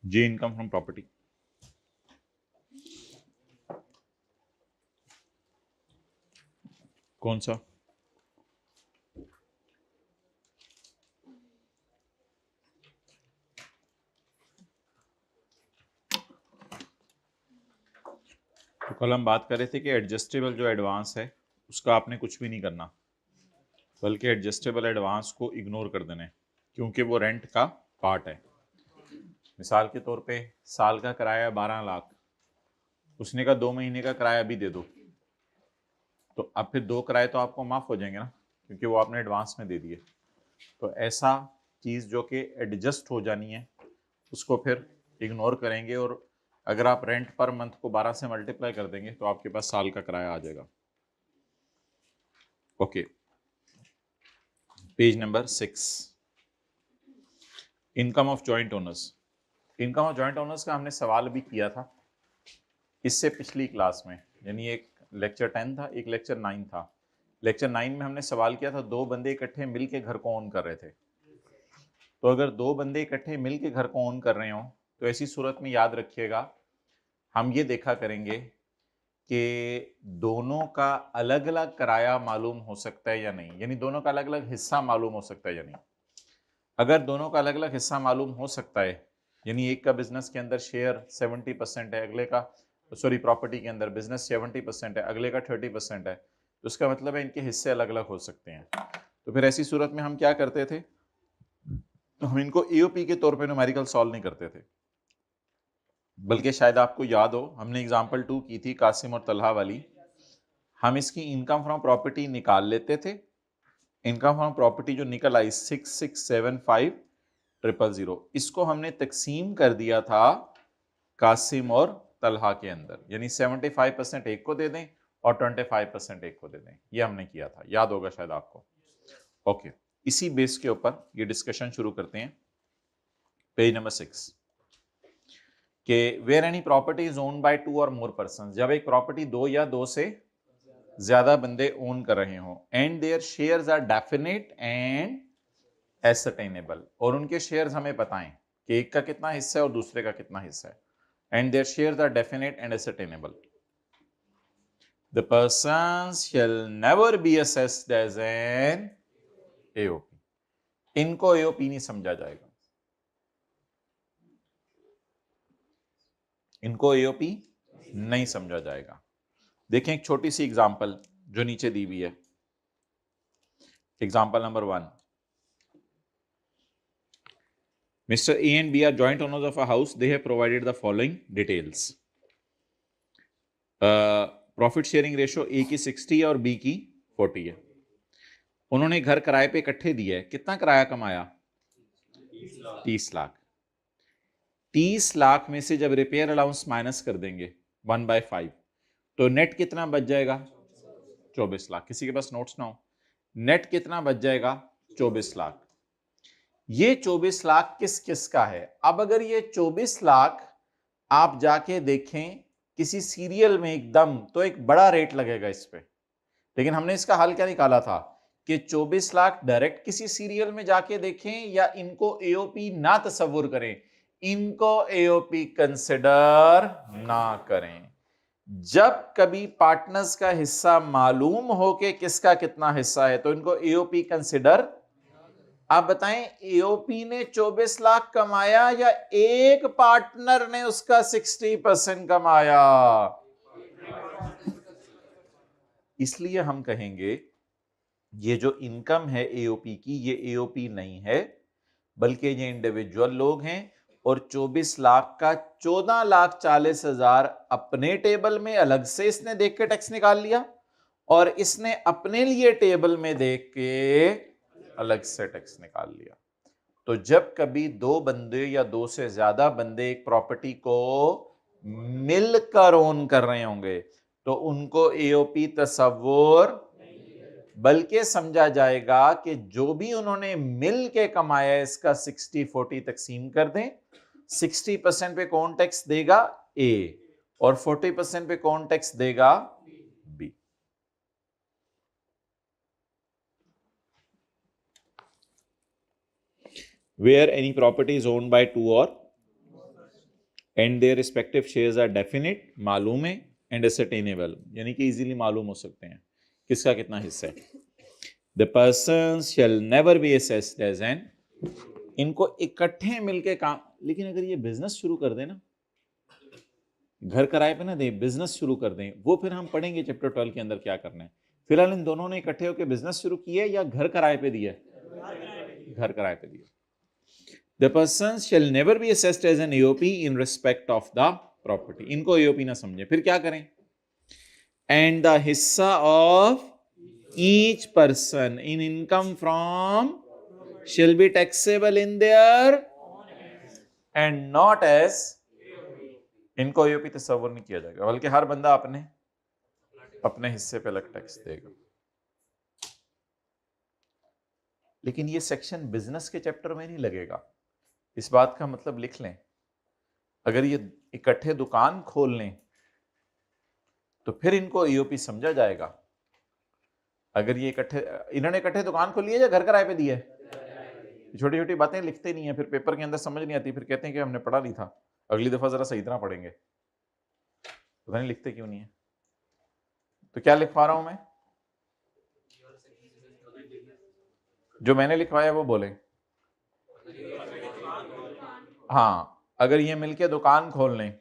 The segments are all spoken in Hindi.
J income from property. कौन सा? तो कल हम बात कर रहे थे कि एडजस्टेबल जो एडवांस है उसका आपने कुछ भी नहीं करना, बल्कि एडजस्टेबल एडवांस को इग्नोर कर देना है, क्योंकि वो रेंट का पार्ट है। मिसाल के तौर पे साल का किराया 12 लाख, उसने कहा 2 महीने का किराया भी दे दो, तो अब फिर 2 किराए तो आपको माफ हो जाएंगे ना, क्योंकि वो आपने एडवांस में दे दिए। तो ऐसा चीज़ जो कि एडजस्ट हो जानी है उसको फिर इग्नोर करेंगे, और अगर आप रेंट पर मंथ को 12 से मल्टीप्लाई कर देंगे तो आपके पास साल का किराया आ जाएगा। Okay, page number 6, income of joint owners. Income of joint owners का हमने सवाल भी किया था इससे पिछली क्लास में, यानी एक लेक्चर 10 था, एक लेक्चर 9 था। लेक्चर 9 में हमने सवाल किया था 2 बंदे इकट्ठे मिल के घर को ओन कर रहे थे। तो अगर 2 बंदे इकट्ठे मिल के घर को ओन कर रहे हो तो ऐसी सूरत में याद रखिएगा, हम ये देखा करेंगे कि दोनों का अलग अलग किराया मालूम हो सकता है या नहीं, यानी दोनों का अलग अलग हिस्सा मालूम हो सकता है या नहीं। अगर दोनों का अलग अलग हिस्सा मालूम हो सकता है, यानी एक का बिजनेस के अंदर शेयर 70% है, अगले का प्रॉपर्टी के अंदर बिजनेस 70% है, अगले का 30% है, तो उसका मतलब है इनके हिस्से अलग अलग हो सकते हैं। तो फिर ऐसी सूरत में हम क्या करते थे, तो हम इनको एओपी के तौर पे न्यूमेरिकल सॉल्व नहीं करते थे, बल्कि शायद आपको याद हो हमने एग्जांपल 2 की थी कासिम और तलहा वाली, हम इसकी इनकम फ्रॉम प्रॉपर्टी निकाल लेते थे। इनकम फ्रॉम प्रॉपर्टी जो निकल आई 6675,000, इसको हमने तकसीम कर दिया था कासिम और तलहा के अंदर, यानी 75% एक को दे दें और 25% एक को दे दें, ये हमने किया था, याद होगा शायद आपको। ओके, इसी बेस के ऊपर ये डिस्कशन शुरू करते हैं। पेज नंबर 6 के where any property is owned by 2 or more person, जब एक प्रॉपर्टी 2 या 2 से ज्यादा बंदे ओन कर रहे हो, and their shares are definite and ascertainable, और उनके शेयर्स हमें बताएं कि एक का कितना हिस्सा है और दूसरे का कितना हिस्सा है, and their shares are definite and ascertainable, the person shall never be assessed as an AOP. इनको एओपी नहीं समझा जाएगा, इनको एओपी नहीं समझा जाएगा। देखें एक छोटी सी एग्जांपल जो नीचे दी हुई है, example number 1, Mr. A and B are joint owners of a house. They have provided the following details. Profit sharing ratio A की 60 है और बी की 40 है। उन्होंने घर किराए पे इकट्ठे दिए है, कितना किराया कमाया? 30 लाख। 30 लाख में से जब रिपेयर अलाउंस माइनस कर देंगे 1/5, तो नेट कितना बच जाएगा? 24 लाख। किसी के पास नोट्स ना हो, नेट कितना बच जाएगा? 24 लाख। ये 24 लाख किस किस का है? अब अगर ये 24 लाख आप जाके देखें किसी सीरियल में एकदम, तो एक बड़ा रेट लगेगा इस पे, लेकिन हमने इसका हल क्या निकाला था कि 24 लाख डायरेक्ट किसी सीरियल में जाके देखें या इनको एओपी ना तस्वुर करें, इनको एओपी कंसिडर ना करें। जब कभी पार्टनर्स का हिस्सा मालूम हो कि किसका कितना हिस्सा है तो इनको एओपी कंसिडर। आप बताएं एओपी ने 24 लाख कमाया या एक पार्टनर ने उसका 60% कमाया? इसलिए हम कहेंगे ये जो इनकम है एओपी की, ये एओपी नहीं है, बल्कि ये इंडिविजुअल लोग हैं, और 24 लाख का 14,40,000 अपने टेबल में अलग से इसने देख के टैक्स निकाल लिया, और इसने अपने लिए टेबल में देख के अलग से टैक्स निकाल लिया। तो जब कभी 2 बंदे या 2 से ज्यादा बंदे एक प्रॉपर्टी को मिलकर ओन कर रहे होंगे तो उनको एओपी तस्वुर, बल्कि समझा जाएगा कि जो भी उन्होंने मिल के कमाया है इसका 60-40 तकसीम कर दें। 60% पे कौन टैक्स देगा? ए, और 40% पे कौन टैक्स देगा? B. Where any property is owned by 2 or and their respective shares are definite, मालूम है, एंड एसरटेनेबल, यानी कि इजीली मालूम हो सकते हैं किसका कितना हिस्सा है. The persons shall never be assessed as an, इनको इकट्ठे मिलके काम. लेकिन अगर ये बिजनेस शुरू कर दें ना, घर किराए पे ना दें, बिजनेस शुरू कर दें, वो फिर हम पढ़ेंगे चैप्टर 12 के अंदर क्या करना है. फिलहाल इन दोनों ने इकट्ठे होकर बिजनेस शुरू किया या घर किराए पे दिया? घर किराए पे दिया. The persons shall never be assessed as an AOP in respect of the property. इनको AOP ना समझे. फिर क्या करें? And the हिस्सा of each person in income from shall be taxable in their and not as, इनको AOP तस्वर नहीं किया जाएगा, बल्कि हर बंदा अपने हिस्से पे अलग टैक्स देगा. लेकिन ये सेक्शन बिजनेस के चैप्टर में नहीं लगेगा. इस बात का मतलब लिख लें, अगर ये इकट्ठे दुकान खोल लें तो फिर इनको AOP समझा जाएगा. अगर ये इन्होंने इकट्ठे दुकान खोली है या घर किराए पे दी है? छोटी छोटी बातें लिखते नहीं है, फिर पेपर के अंदर समझ नहीं आती, फिर कहते हैं कि हमने पढ़ा नहीं था, अगली दफा जरा सही तरह पढ़ेंगे. पता नहीं लिखते क्यों नहीं है. तो क्या लिखवा रहा हूं मैं? जो मैंने लिखवाया वो बोले. हाँ, अगर ये मिलके दुकान खोल लें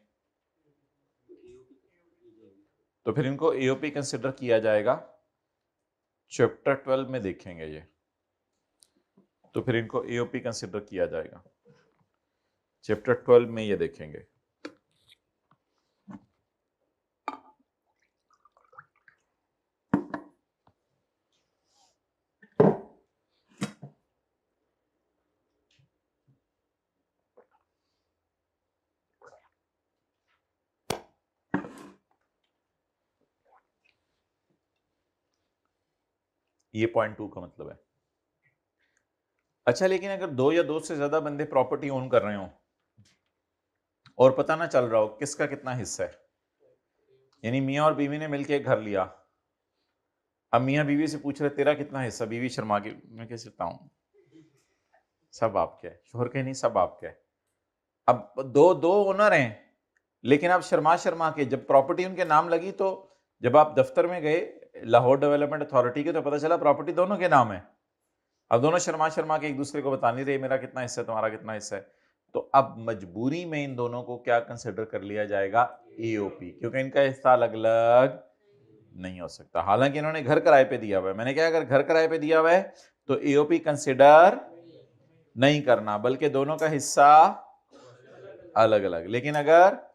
तो फिर इनको AOP कंसिडर किया जाएगा. चैप्टर 12 में देखेंगे ये, तो फिर इनको AOP कंसिडर किया जाएगा. चैप्टर 12 में ये देखेंगे. ये पॉइंट 2 का मतलब है. अच्छा, लेकिन अगर 2 या 2 से ज्यादा बंदे प्रॉपर्टी ओन कर रहे हो और पता ना चल रहा हो किसका कितना हिस्सा है, यानी मियां और बीवी ने मिलके एक घर लिया, अब मियां बीवी से पूछ रहे तेरा कितना हिस्सा, बीवी शर्मा के, मैं कैसे बताऊं, सब आपके है. शोहर के नहीं, सब आपके है. अब दो ओनर हैं, लेकिन आप शर्मा के, जब प्रॉपर्टी उनके नाम लगी तो जब आप दफ्तर में गए लाहौर डेवलपमेंट अथॉरिटी के, तो पता चला प्रॉपर्टी दोनों के नाम है. अब दोनों शर्मा के एक दूसरे को बता नहीं रहे मेरा कितना हिस्सा है, तुम्हारा कितना हिस्सा है. तो अब मजबूरी में इन दोनों को क्या कंसिडर कर लिया जाएगा? AOP, क्योंकि इनका हिस्सा अलग अलग नहीं हो सकता. हालांकि इन्होंने घर किराए पे दिया हुआ है. मैंने क्या, अगर घर किराए पे दिया हुआ है तो AOP कंसिडर नहीं करना, बल्कि दोनों का हिस्सा अलग अलग. लेकिन अगर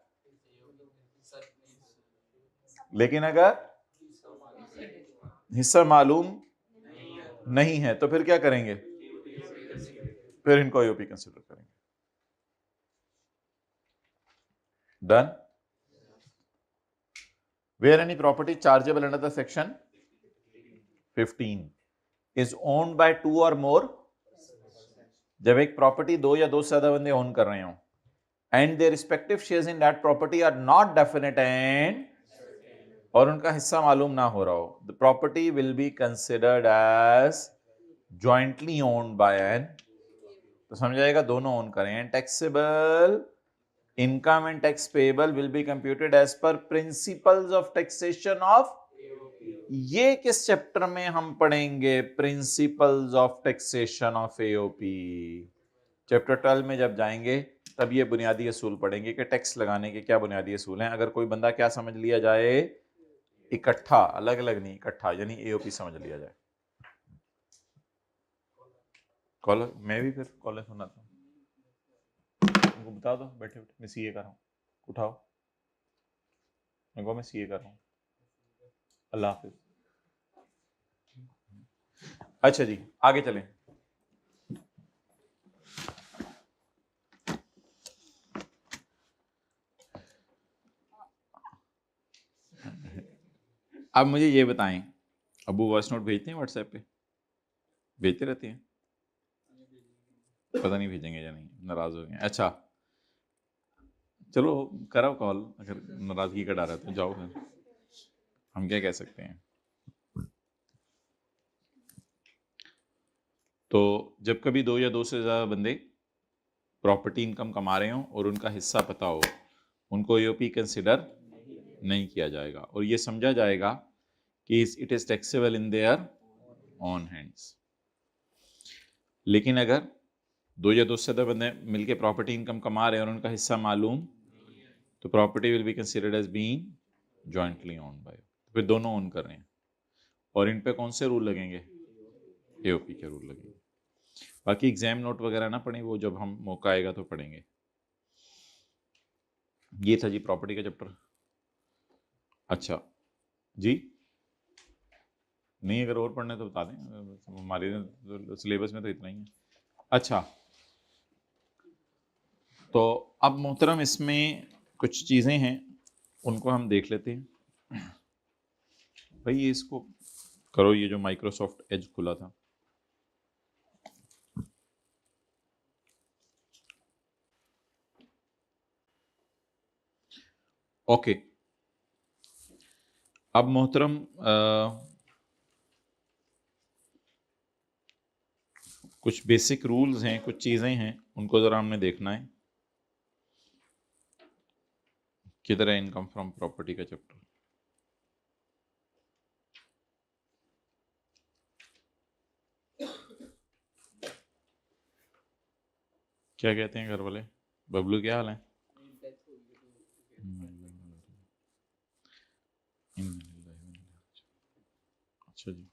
हिस्सा मालूम नहीं है तो फिर क्या करेंगे? फिर इनको AOP कंसिडर करेंगे. Done. Where any property chargeable under the section 15 is owned by 2 or more, जब एक प्रॉपर्टी 2 या 2 से ज्यादा बंदे ओन कर रहे हो, and their respective shares in that property are not definite and, और उनका हिस्सा मालूम ना हो रहा हो, the property will be considered as jointly owned by an, तो समझ जाएगा दोनों ओन करें. and taxable income and tax payable will be computed as per principles of taxation of, ये किस चैप्टर में हम पढ़ेंगे? Principles of taxation of AOP. Chapter 12 में जब जाएंगे तब ये बुनियादी असूल पढ़ेंगे कि टैक्स लगाने के क्या बुनियादी असूल हैं. अगर कोई बंदा क्या समझ लिया जाए, इकट्ठा, अलग अलग नहीं, इकट्ठा, यानी AOP समझ लिया जाए. कॉलर, मैं भी फिर कॉलर सुनाता हूँ, उनको बता दो बैठे बैठे मैं CA कर रहा हूँ, उठाओ, मैं CA कर रहा हूँ. अल्लाह हाफिज. अच्छा जी, आगे चलें. अब मुझे ये बताएं, अबू वॉइस नोट भेजते हैं व्हाट्सएप पे? भेजते रहते हैं, पता नहीं भेजेंगे या नहीं, नाराज हो गए. अच्छा चलो करो कॉल, अगर नाराजगी का डर है तो जाओ, फिर हम क्या कह सकते हैं. तो जब कभी 2 या 2 से ज़्यादा बंदे प्रॉपर्टी इनकम कमा रहे हो और उनका हिस्सा पता हो, उनको एओपी कंसिडर नहीं किया जाएगा और ये समझा जाएगा कि it is taxable in their on hands. लेकिन अगर दो या दो से ज्यादा बंदे मिलके प्रॉपर्टी इनकम कमा रहे हैं और उनका हिस्सा मालूम, तो property will be considered as being jointly owned by, फिर दोनों ओन कर रहे हैं। और इन पे कौन से रूल लगेंगे? एओपी के रूल लगेंगे। बाकी एग्जाम नोट वगैरह ना पढ़ें, वो जब हम मौका आएगा तो पढ़ेंगे। ये था जी प्रॉपर्टी का चैप्टर। अच्छा जी, नहीं अगर और पढ़ने तो बता दें, हमारे सिलेबस में तो इतना ही है। अच्छा, तो अब मोहतरम इसमें कुछ चीज़ें हैं, उनको हम देख लेते हैं। भाई ये इसको करो, ये जो माइक्रोसॉफ्ट एज खुला था, ओके। अब मोहतरम कुछ बेसिक रूल्स हैं, कुछ चीज़ें हैं, उनको ज़रा हमने देखना है। किधर है इनकम फ्रॉम प्रॉपर्टी का चैप्टर? क्या कहते हैं घर वाले? बबलू क्या हाल है? अच्छा जी,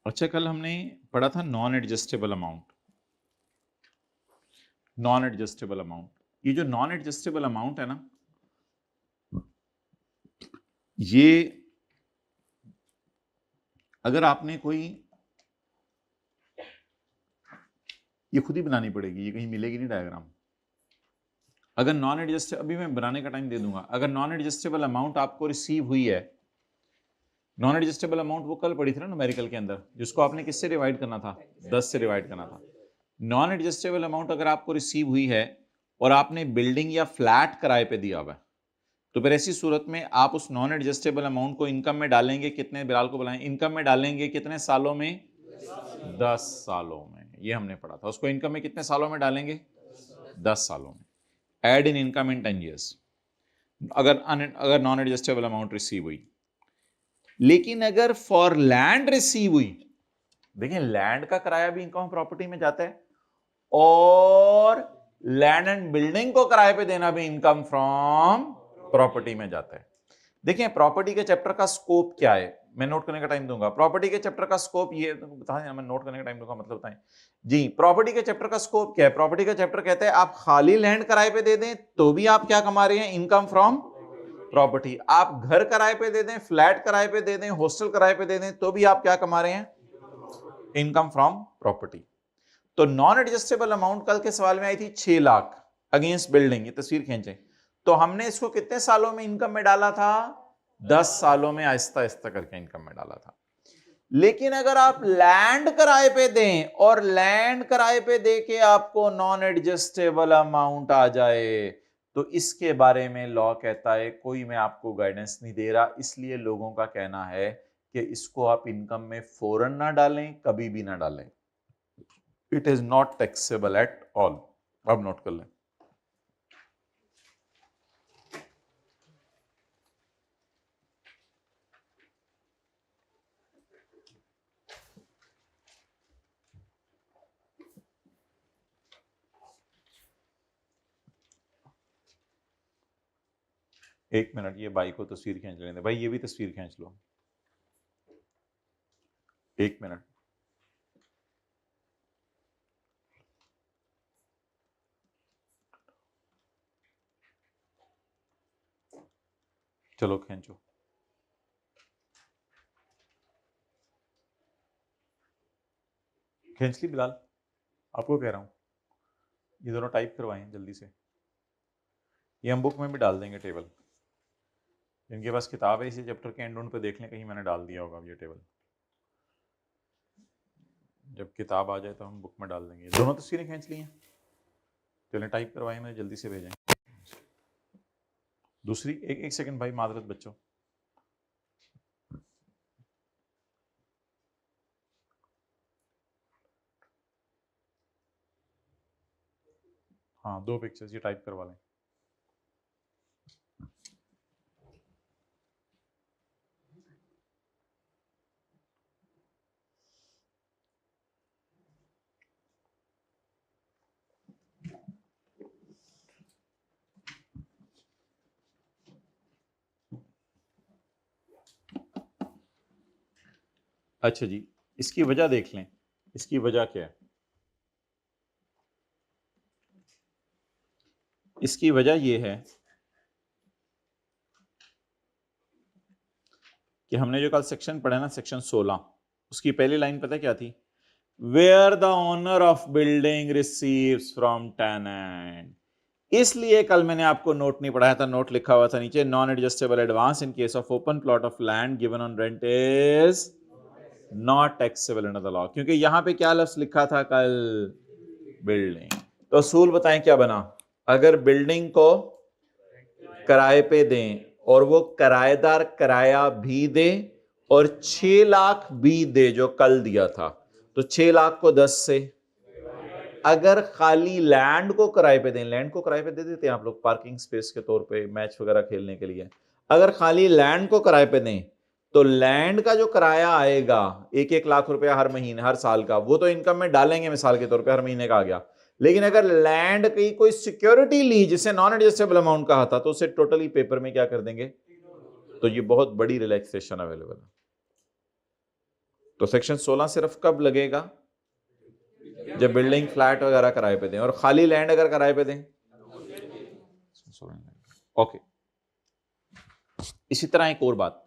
अच्छा कल हमने पढ़ा था non adjustable amount. Non adjustable amount, ये जो नॉन एडजस्टेबल अमाउंट है ना, ये अगर आपने कोई, ये खुद ही बनानी पड़ेगी, ये कहीं मिलेगी नहीं डायग्राम। अगर नॉन एडजस्टेबल, अभी मैं बनाने का टाइम दे दूंगा, अगर नॉन एडजस्टेबल अमाउंट आपको रिसीव हुई है, नॉन एडजस्टेबल अमाउंट वो कल पड़ी थी ना न्यूमेरिकल के अंदर, जिसको आपने किससे डिवाइड करना था? 10 से डिवाइड करना था। नॉन एडजस्टेबल अमाउंट अगर आपको रिसीव हुई है और आपने बिल्डिंग या फ्लैट किराए पे दिया हुआ है, तो फिर ऐसी सूरत में आप उस नॉन एडजस्टेबल अमाउंट को इनकम में डालेंगे कितने, बिलाल को बुलाएं, इनकम में डालेंगे कितने सालों में? 10 सालों में। ये हमने पढ़ा था, उसको इनकम में कितने सालों में डालेंगे? 10 सालों में। Add in income in 10 years अगर नॉन एडजस्टेबल अमाउंट रिसीव हुई। लेकिन अगर फॉर लैंड रिसीव हुई, देखिए लैंड का किराया भी इनकम प्रॉपर्टी में जाता है और लैंड एंड बिल्डिंग को किराए पे देना भी इनकम फ्रॉम प्रॉपर्टी में जाता है। देखिए प्रॉपर्टी के चैप्टर का स्कोप क्या है, मैं नोट करने का टाइम दूंगा। प्रॉपर्टी के चैप्टर का स्कोप ये बता दें, मैं नोट करने का टाइम दूंगा, मतलब बताएं जी। प्रॉपर्टी के चैप्टर का स्कोप क्या है? प्रॉपर्टी का चैप्टर कहता है आप खाली लैंड किराए पे दे दें तो भी आप क्या कमा रहे हैं? Income from property. आप घर किराए पे दे दें, फ्लैट किराए पे दे दें, हॉस्टल किराए पे दे दें, तो भी आप क्या कमा रहे हैं? Income from property. तो नॉन एडजस्टेबल अमाउंट कल के सवाल में आई थी 6 लाख अगेंस्ट बिल्डिंग, ये तस्वीर खींचे, तो हमने इसको कितने सालों में इनकम में डाला था? 10 सालों में आहिस्ता आहिस्ता करके इनकम में डाला था। लेकिन अगर आप लैंड किराए पे दें और लैंड किराए पे दे के आपको नॉन एडजस्टेबल अमाउंट आ जाए, तो इसके बारे में लॉ कहता है कोई मैं आपको गाइडेंस नहीं दे रहा, इसलिए लोगों का कहना है कि इसको आप इनकम में फौरन ना डालें, कभी भी ना डालें। It is not taxable at all. अब नोट कर लें। एक मिनट, ये बाई को तस्वीर खींच लेने भाई, ये भी तस्वीर खींच लो, एक मिनट। चलो खींचो। खींच ली बिलाल? आपको कह रहा हूं, ये दोनों टाइप करवाएं जल्दी से। ये हम बुक में भी डाल देंगे टेबल, जिनके पास किताब है इसी चैप्टर के एंड पे देख लें, कहीं मैंने डाल दिया होगा ये टेबल। जब किताब आ जाए तो हम बुक में डाल देंगे। दोनों तस्वीरें खींच ली हैं? चलें टाइप करवाएं ना, जल्दी से भेजें। दूसरी एक सेकंड भाई, मादरत बच्चों। हाँ 2 पिक्चर्स ये टाइप करवा लें। अच्छा जी, इसकी वजह देख लें, इसकी वजह क्या है। इसकी वजह यह है कि हमने जो कल सेक्शन पढ़ा ना, सेक्शन 16, उसकी पहली लाइन पता क्या थी? Where the owner of building receives from tenant. इसलिए कल मैंने आपको नोट नहीं पढ़ाया था, नोट लिखा हुआ था नीचे, non adjustable advance in case of open plot of land given on rent is not taxable under the law. क्योंकि यहां पे क्या लफ्ज लिखा था कल? बिल्डिंग। तो असूल बताएं क्या बना? अगर बिल्डिंग को किराए पे दें और वो किराएदार किराया भी दे और 6 लाख भी दे जो कल दिया था, तो 6 लाख को 10 से, अगर खाली लैंड को किराए पे दें, लैंड को किराए पे दे देते हैं आप लोग पार्किंग स्पेस के तौर पे, मैच वगैरह खेलने के लिए, अगर खाली लैंड को किराए पे दें तो लैंड का जो किराया आएगा 1-1 लाख रुपया हर महीने, हर साल का, वो तो इनकम में डालेंगे मिसाल के तौर पे, हर महीने का आ गया। लेकिन अगर लैंड की कोई सिक्योरिटी ली जिसे नॉन एडजस्टेबल अमाउंट कहा था, तो उसे टोटली पेपर में क्या कर देंगे? तो ये बहुत बड़ी रिलैक्सेशन अवेलेबल है। तो सेक्शन 16 सिर्फ कब लगेगा? जब बिल्डिंग फ्लैट वगैरह किराए पे दें, और खाली लैंड अगर किराए पे दें। ओके, इसी तरह एक और बात।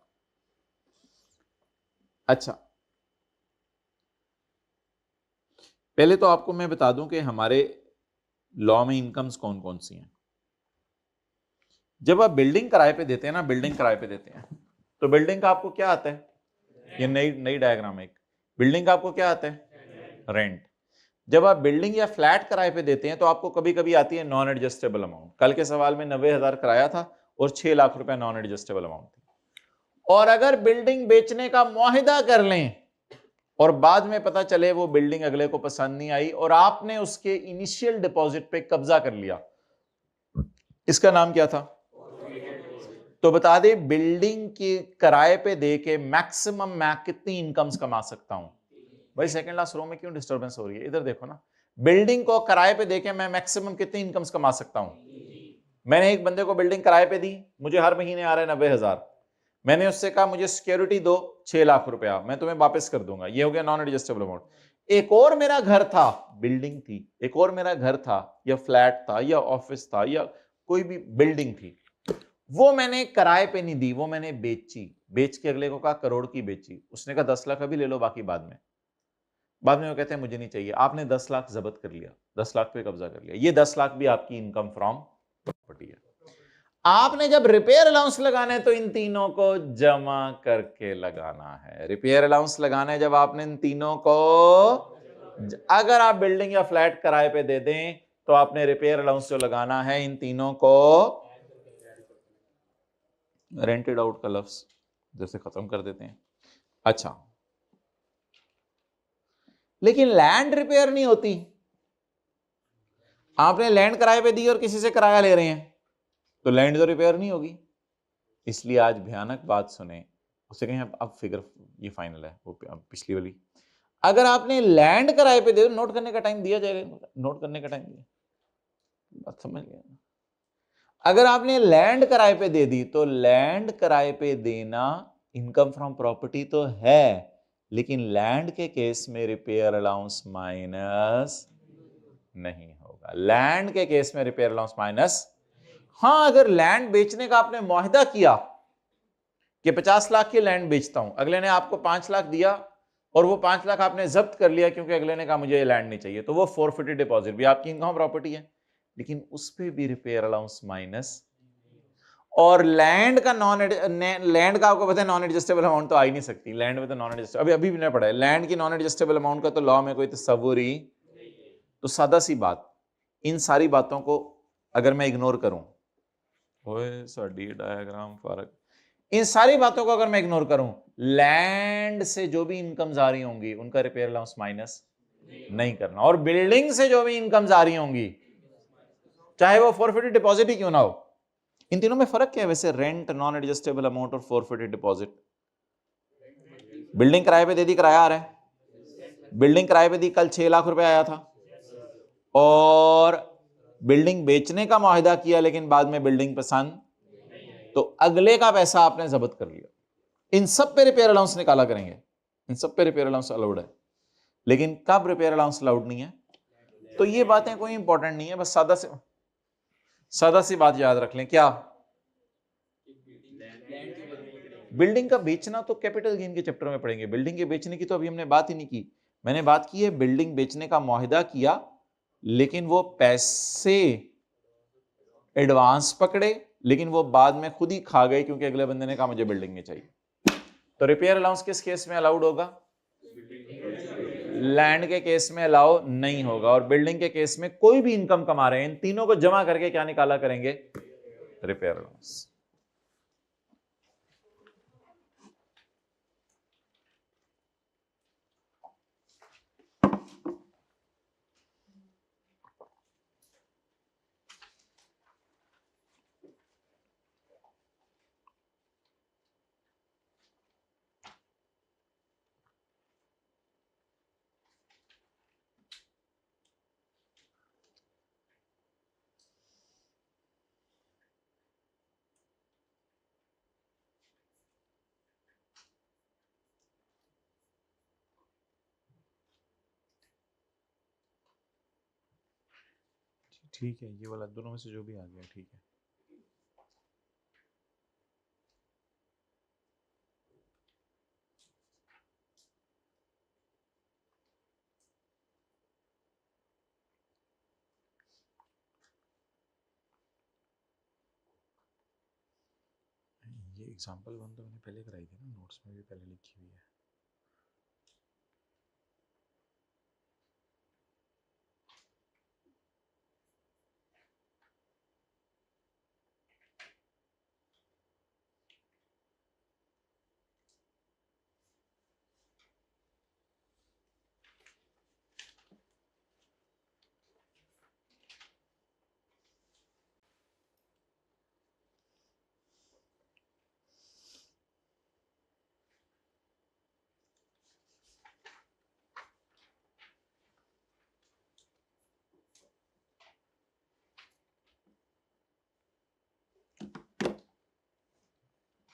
अच्छा, पहले तो आपको मैं बता दूं कि हमारे लॉ में इनकम्स कौन कौन सी हैं। जब आप बिल्डिंग किराए पे देते हैं ना, बिल्डिंग किराए पे देते हैं, तो बिल्डिंग का आपको क्या आता है? ये नई डायग्राम है। बिल्डिंग का आपको क्या आता है? रेंट। जब आप बिल्डिंग या फ्लैट किराए पे देते हैं तो आपको कभी कभी आती है नॉन एडजस्टेबल अमाउंट। कल के सवाल में 90,000 किराया था और 6 लाख रुपए नॉन एडजस्टेबल अमाउंट थी। और अगर बिल्डिंग बेचने का मुआहिदा कर लें और बाद में पता चले वो बिल्डिंग अगले को पसंद नहीं आई और आपने उसके इनिशियल डिपॉजिट पे कब्जा कर लिया, इसका नाम क्या था? तो बता दे, बिल्डिंग के किराए पे दे के मैक्सिमम मैं कितनी इनकम्स कमा सकता हूं? भाई सेकंड लास्ट रो में क्यों डिस्टर्बेंस हो रही है? इधर देखो ना, बिल्डिंग को किराए पे देके मैं मैक्सिमम कितनी इनकम्स कमा सकता हूं? मैंने एक बंदे को बिल्डिंग किराए पे दी, मुझे हर महीने आ रहा है 90,000। मैंने उससे कहा मुझे सिक्योरिटी दो 6 लाख रुपया, मैं तुम्हें वापस कर दूंगा। ये हो गया नॉन एडजस्टेबल अमाउंट। एक और मेरा घर था, बिल्डिंग थी, एक और मेरा घर था या फ्लैट था या ऑफिस था या कोई भी बिल्डिंग थी, वो मैंने किराए पे नहीं दी, वो मैंने बेची। बेच के अगले को कहा करोड़ की बेची, उसने कहा 10 लाख अभी ले लो, बाकी बाद में। बाद में वो कहते हैं मुझे नहीं चाहिए। आपने 10 लाख जब्त कर लिया, 10 लाख पे कब्जा कर लिया। ये 10 लाख भी आपकी इनकम फ्रॉम प्रॉपर्टी है। आपने जब रिपेयर अलाउंस लगाना है तो इन तीनों को जमा करके लगाना है। रिपेयर अलाउंस लगाना है जब आपने इन तीनों को, अगर आप बिल्डिंग या फ्लैट किराए पे दे दें तो आपने रिपेयर अलाउंस जो लगाना है इन तीनों को, रेंटेड आउट का लफ्ज जैसे खत्म कर देते हैं। अच्छा, लेकिन लैंड रिपेयर नहीं होती। आपने लैंड किराए पे दी और किसी से किराया ले रहे हैं तो लैंड तो रिपेयर नहीं होगी। इसलिए आज भयानक बात सुने, उसे कहें अब फिगर ये फाइनल है, वो पिछली वाली। अगर आपने लैंड किराए पे दे, नोट करने का टाइम दिया जाएगा, नोट करने का टाइम दिया, बात समझ गया। अगर आपने लैंड किराए पे दे दी तो लैंड किराए पे देना इनकम फ्रॉम प्रॉपर्टी तो है, लेकिन लैंड के केस में रिपेयर अलाउंस माइनस नहीं होगा। लैंड के केस में रिपेयर अलाउंस माइनस। हां, अगर लैंड बेचने का आपने मुआहिदा किया कि 50 लाख की लैंड बेचता हूं, अगले ने आपको 5 लाख दिया और वो 5 लाख आपने जब्त कर लिया क्योंकि अगले ने कहा मुझे ये लैंड नहीं चाहिए, तो वो फॉरफिटेड डिपॉजिट भी आपकी इनकम प्रॉपर्टी है, लेकिन उस पे भी रिपेयर अलाउंस माइनस। और लैंड का लैंड का आपको पता है नॉन एडजस्टेबल अमाउंट तो आ ही नहीं सकती। लैंड में तो नॉन एडजस्टेबल अभी भी नहीं पड़ा है। लैंड की नॉन एडजस्टेबल अमाउंट का तो लॉ में कोई तस्वुर ही, तो सादा सी बात, इन सारी बातों को अगर मैं इग्नोर करूं, ओए साडी डायग्राम फर्क, इन सारी बातों को अगर मैं इग्नोर करूं, लैंड से जो भी इनकम्स आ रही होंगी उनका रिपेयर अलाउंस माइनस नहीं करना, और बिल्डिंग से जो भी इनकम्स आ रही होंगी चाहे वो फॉरफिटेड डिपॉजिट ही क्यों ना हो। इन तीनों में फर्क क्या है वैसे? रेंट, नॉन एडजस्टेबल अमाउंट और फॉरफिटेड डिपॉजिट। बिल्डिंग किराए पे दे दी, किराया आ रहा है। बिल्डिंग किराए पे दी, कल 6 लाख रुपए आया था, और बिल्डिंग बेचने का मुआहिदा किया लेकिन बाद में बिल्डिंग पसंद, तो अगले का पैसा आपने जब्त कर लिया। इन सब पे रिपेयर अलाउंस निकाला करेंगे, इन सब पे रिपेयर अलाउंस अलाउड है। लेकिन कब रिपेयर अलाउंस अलाउड नहीं है? तो ये बातें कोई इंपॉर्टेंट नहीं है, बस सादा सी बात याद रख लें। क्या? बिल्डिंग का बेचना तो कैपिटल गेन के चैप्टर में पढ़ेंगे। बिल्डिंग के बेचने की तो अभी हमने बात ही नहीं की। मैंने बात की है बिल्डिंग बेचने का मुआहिदा किया लेकिन वो पैसे एडवांस पकड़े, लेकिन वो बाद में खुद ही खा गए क्योंकि अगले बंदे ने कहा मुझे बिल्डिंग में चाहिए। तो रिपेयर अलाउंस किस केस में अलाउड होगा? लैंड के केस में अलाउ नहीं होगा, और बिल्डिंग के केस में कोई भी इनकम कमा रहे हैं इन तीनों को जमा करके क्या निकाला करेंगे? Repair allowance. ठीक है, ये वाला दोनों में से जो भी आ गया ठीक है। ये एग्जांपल वन तो मैंने पहले कराई थी ना, नोट्स में भी पहले लिखी हुई है।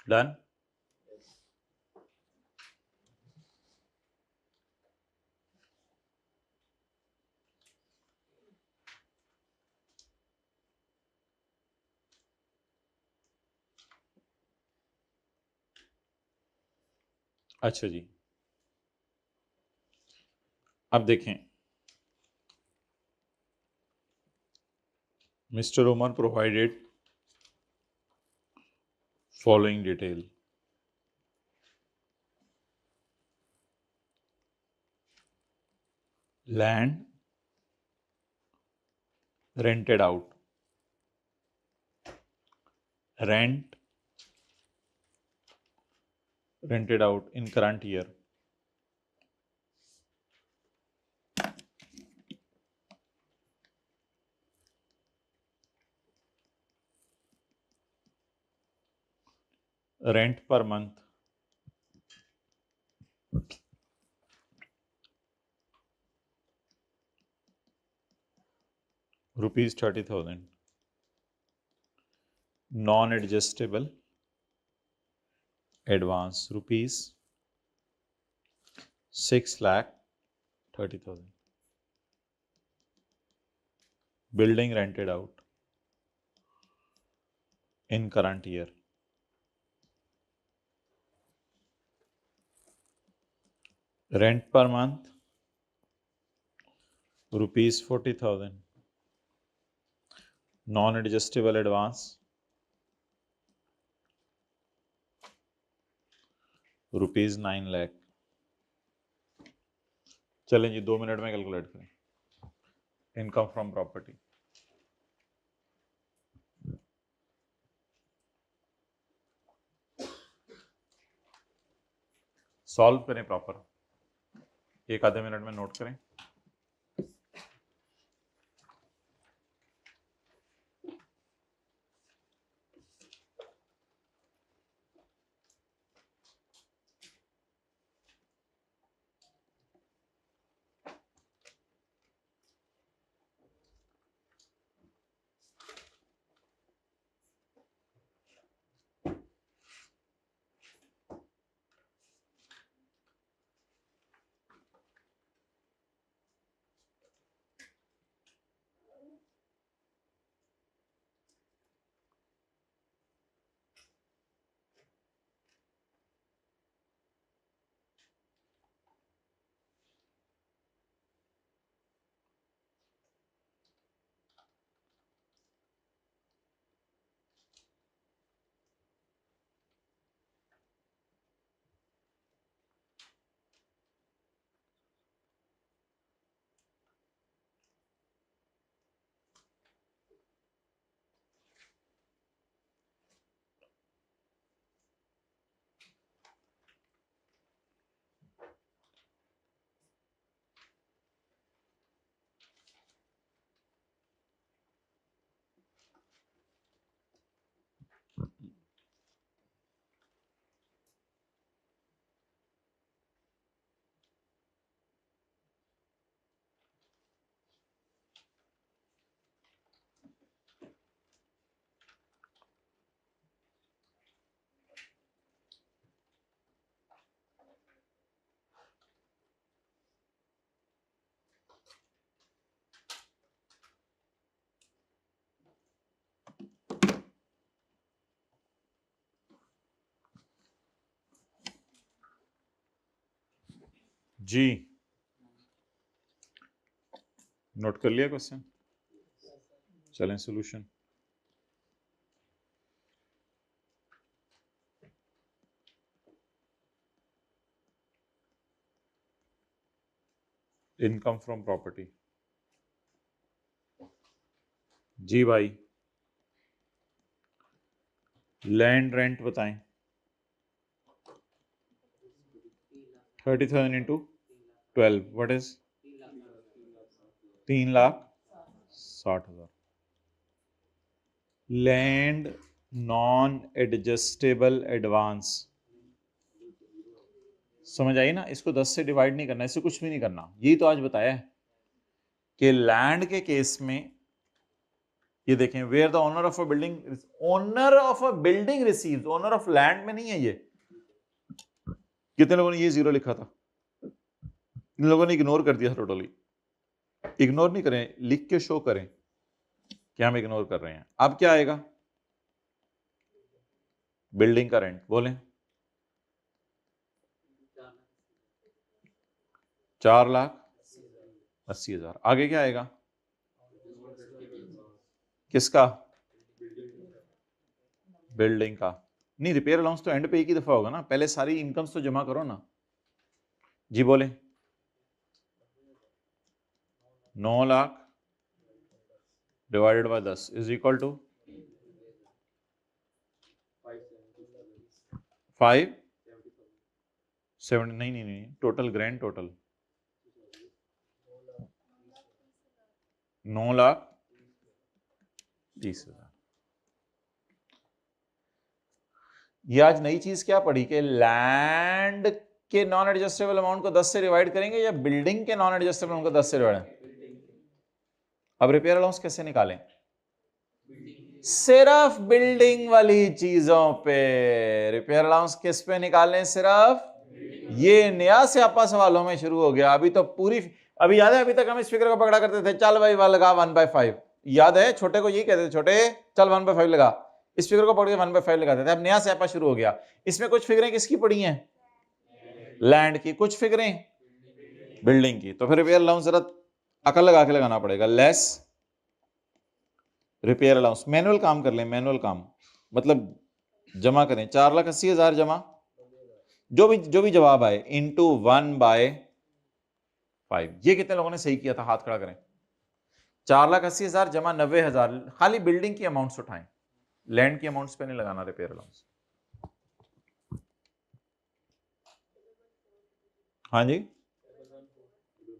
डन। अच्छा जी, अब देखें, mister Umar provided following detail: land rented out, rent rented out in current year, rent per month rupees 30,000, non adjustable advance rupees 6,30,000, building rented out in current year, rent per month rupees 40,000, non adjustable advance rupees 9 lakh. चलें जी 2 मिनट में कैलकुलेट करें इनकम फ्रॉम प्रॉपर्टी। सॉल्व करें प्रॉपर, एक आधे मिनट में नोट करें। जी नोट कर लिया क्वेश्चन, चलें सॉल्यूशन। इनकम फ्रॉम प्रॉपर्टी, जी भाई लैंड रेंट बताएं। 30,000 into 12 what is 3,60,000। Land non adjustable advance, समझ आई ना? इसको 10 से डिवाइड नहीं करना, इससे कुछ भी नहीं करना। यही तो आज बताया है कि लैंड के केस में ये देखें, where the owner of a building, owner of a building receives, owner of land में नहीं है ये। कितने लोगों ने ये जीरो लिखा था? इन लोगों ने इग्नोर कर दिया टोटली। इग्नोर नहीं करें, लिख के शो करें कि हम इग्नोर कर रहे हैं। अब क्या आएगा? बिल्डिंग का रेंट, बोलें 4,80,000। आगे क्या आएगा? किसका? बिल्डिंग का। नहीं, रिपेयर अलाउंस तो एंड पे एक ही दफा होगा ना, पहले सारी इनकम्स तो जमा करो ना। जी बोले 9 lakh divided by 10 is equal to 570। नहीं, टोटल ग्रैंड टोटल 9,30,000। ये आज नई चीज क्या पढ़ी कि लैंड के नॉन एडजस्टेबल अमाउंट को 10 से डिवाइड करेंगे या बिल्डिंग के नॉन एडजस्टेबल अमाउंट को 10 से डिवाइड? अब रिपेयर अलाउंस कैसे निकालें? सिर्फ बिल्डिंग वाली चीजों पे रिपेयर अलाउंस किस पे निकालें? सिर्फ ये नया स्यापा सवालों में शुरू हो गया। अभी तो पूरी, अभी याद है अभी तक हम इस फिगर को पकड़ा करते थे, चल भाई लगा 1/5। याद है छोटे को यही कहते थे, छोटे चल 1/5 लगा। इस फिगर को पकड़ के 1/5 लगाते थे। अब नया स्यापा शुरू हो गया। इसमें कुछ फिगरें किसकी पड़ी हैं? लैंड की, कुछ फिगरें बिल्डिंग की। तो फिर रिपेयर अलाउंस जरा अकल लगा के लगाना पड़ेगा। लेस रिपेयर अलाउंस, मैनुअल काम कर लें, मैनुअल काम मतलब जमा करें 4,80,000 जमा जो भी जवाब आए इंटू 1/5। ये कितने लोगों ने सही किया था? हाथ खड़ा करें। 4,80,000 जमा 90,000। खाली बिल्डिंग की अमाउंट्स उठाएं, लैंड की अमाउंट्स पे नहीं लगाना रिपेयर अलाउंस। हाँ जी,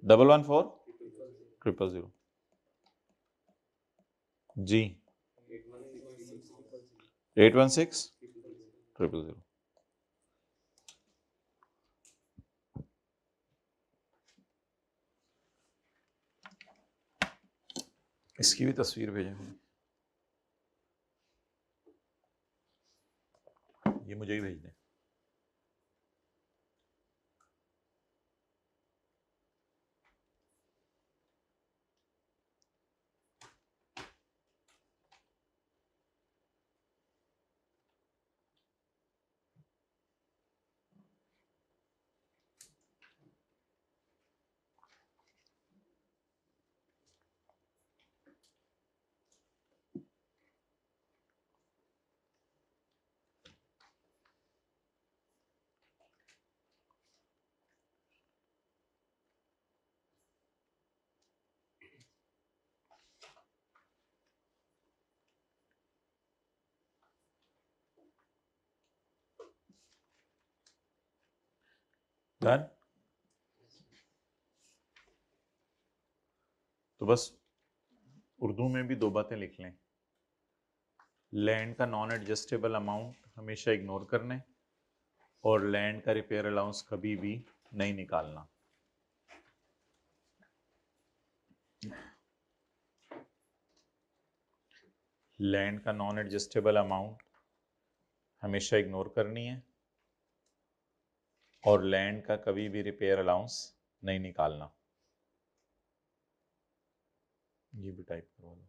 114,000 जी, 816,000। इसकी भी तस्वीर भेजें, ये मुझे ही भेज दें। डन। तो बस उर्दू में भी दो बातें लिख लें। लैंड का नॉन एडजस्टेबल अमाउंट हमेशा इग्नोर करना, और लैंड का रिपेयर अलाउंस कभी भी नहीं निकालना। लैंड का नॉन एडजस्टेबल अमाउंट हमेशा इग्नोर करनी है, और लैंड का कभी भी रिपेयर अलाउंस नहीं निकालना। ये भी टाइप करवा दो।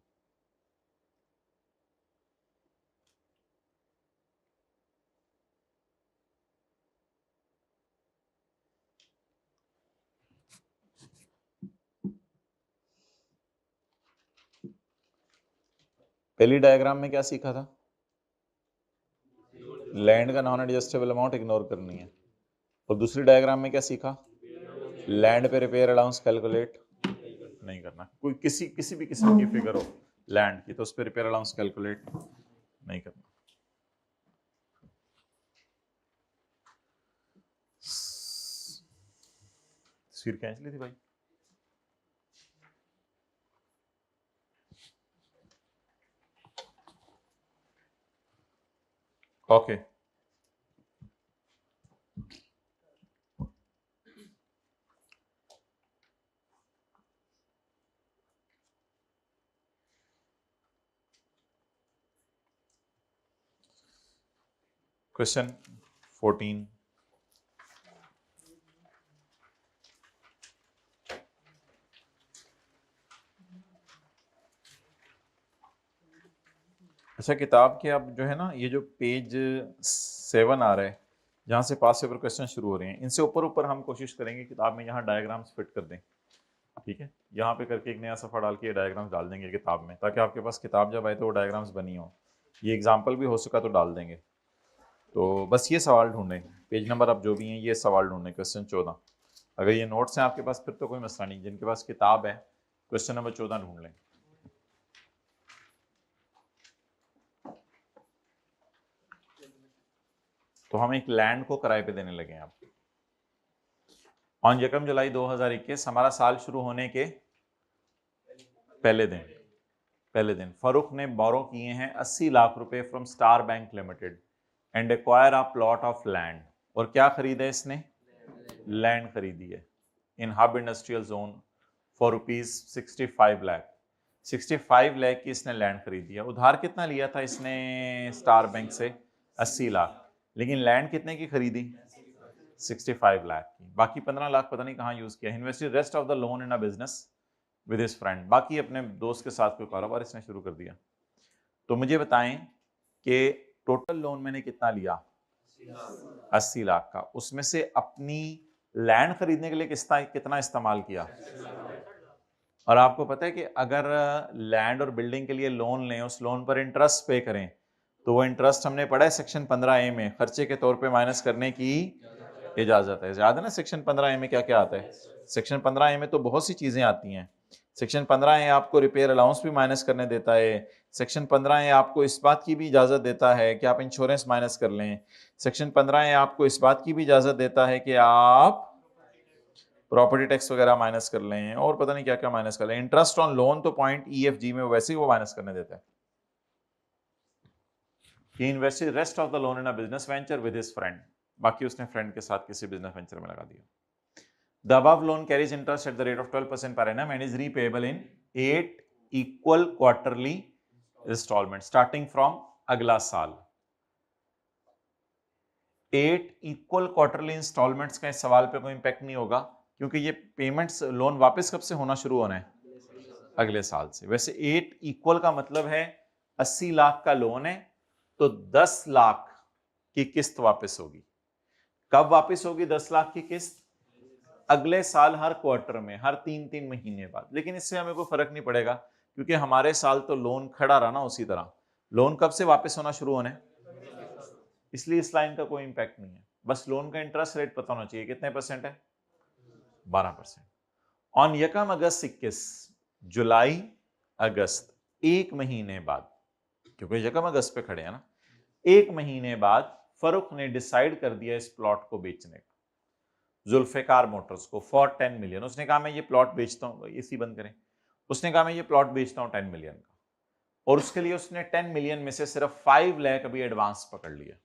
पहली डायग्राम में क्या सीखा था? लैंड का नॉन एडजस्टेबल अमाउंट इग्नोर करनी है। और दूसरी डायग्राम में क्या सीखा? लैंड पे रिपेयर अलाउंस कैलकुलेट नहीं करना। कोई किसी भी किस्म की फिगर हो लैंड की, तो उस पर रिपेयर अलाउंस कैलकुलेट नहीं करना। तस्वीर खींच ली थी भाई? ओके। क्वेश्चन 14। अच्छा, किताब के अब जो है ना, ये जो पेज 7 आ रहा है, जहाँ से पास पेपर क्वेश्चन शुरू हो रहे हैं, इनसे ऊपर ऊपर हम कोशिश करेंगे किताब में यहाँ डायग्राम्स फिट कर दें। ठीक है, यहाँ पे करके एक नया सफ़ा डाल के ये डायग्राम्स डाल देंगे किताब में, ताकि आपके पास किताब जब आए तो वो डायग्राम्स बनी हो। ये एग्जाम्पल भी हो सका तो डाल देंगे। तो बस ये सवाल ढूंढें, पेज नंबर अब जो भी हैं ये सवाल ढूंढें। क्वेश्चन 14, अगर ये नोट्स हैं आपके पास फिर तो कोई मसला नहीं, जिनके पास किताब है क्वेश्चन नंबर 14 ढूंढ लें। तो हम एक लैंड को किराए पे देने लगे हैं अब। ऑन 1 जुलाई 2021 हमारा साल शुरू होने के पहले दिन फारूक ने बोरो किए हैं 80 लाख रुपए from star bank limited and acquire a plot of land. और क्या खरीदा है इसने? लैंड खरीदी है in hub industrial zone for ₹65 lakh. 65 lakh की इसने लैंड खरीदी है। उधार कितना लिया था इसने स्टार बैंक से? 80 लाख। लेकिन लैंड कितने की खरीदी? 65 लाख की। बाकी 15 लाख पता नहीं कहाँ यूज किया। Invested rest of the loan in a business with his friend. बाकी अपने दोस्त के साथ कोई कारोबार इसने शुरू कर दिया। तो मुझे बताएं कि टोटल लोन मैंने कितना लिया? 80 लाख का। उसमें से अपनी लैंड खरीदने के लिए कितना इस्तेमाल किया? और आपको पता है कि अगर लैंड और बिल्डिंग के लिए लोन लें, उस लोन पर इंटरेस्ट पे करें, तो वो इंटरेस्ट हमने पढ़ा है सेक्शन 15A में, खर्चे के तौर पे माइनस करने की इजाजत है। याद है ना सेक्शन 15A में क्या क्या आता है? सेक्शन 15A में तो बहुत सी चीजें आती हैं। सेक्शन 15A आपको रिपेयर अलाउंस भी माइनस करने देता है। सेक्शन 15A आपको इस बात की भी इजाजत देता है कि आप इंश्योरेंस माइनस कर लें। सेक्शन 15A आपको इस बात की भी इजाजत देता है कि आप प्रॉपर्टी टैक्स वगैरह माइनस कर लें और पता नहीं क्या क्या माइनस कर लें। इंटरेस्ट ऑन लोन तो पॉइंट EFG में वैसे ही वो माइनस करने देता है। He invested rest of the loan in a business venture with his friend. बाकी उसने फ्रेंड के साथ किसी बिजनेस वेंचर में लगा दिया। The above loan carries interest at the rate of 12% per annum and is repayable in 8 equal quarterly installments starting from अगला साल। 8 इक्वल क्वार्टरली इंस्टॉलमेंट्स का इस सवाल पे कोई इंपैक्ट नहीं होगा क्योंकि ये पेमेंट्स लोन वापस कब से होना शुरू होना है? अगले साल से। वैसे 8 इक्वल का मतलब है 80 लाख का लोन है तो 10 लाख की किस्त वापस होगी। कब वापस होगी 10 लाख की किस्त? अगले साल हर क्वार्टर में, हर 3-3 महीने बाद। लेकिन इससे हमें कोई फर्क नहीं पड़ेगा क्योंकि हमारे साल तो लोन खड़ा रहा ना उसी तरह। लोन कब से वापस होना शुरू होने, इसलिए इस लाइन का कोई इंपैक्ट नहीं है। बस लोन का इंटरेस्ट रेट पता होना चाहिए कितने परसेंट है? 12%। ऑन यकम अगस्त 21, जुलाई अगस्त, एक महीने बाद, क्योंकि यकम अगस्त पे खड़े हैं ना, एक महीने बाद फरूख ने डिसाइड कर दिया इस प्लॉट को बेचने का जुल्फिकार मोटर्स को फॉर 10 मिलियन। उसने कहा मैं ये प्लॉट बेचता हूं, इसी बंद करें। उसने कहा मैं ये प्लॉट बेचता हूं 10 मिलियन का, और उसके लिए उसने 10 मिलियन में से सिर्फ 5 लाख अभी एडवांस पकड़ लिया।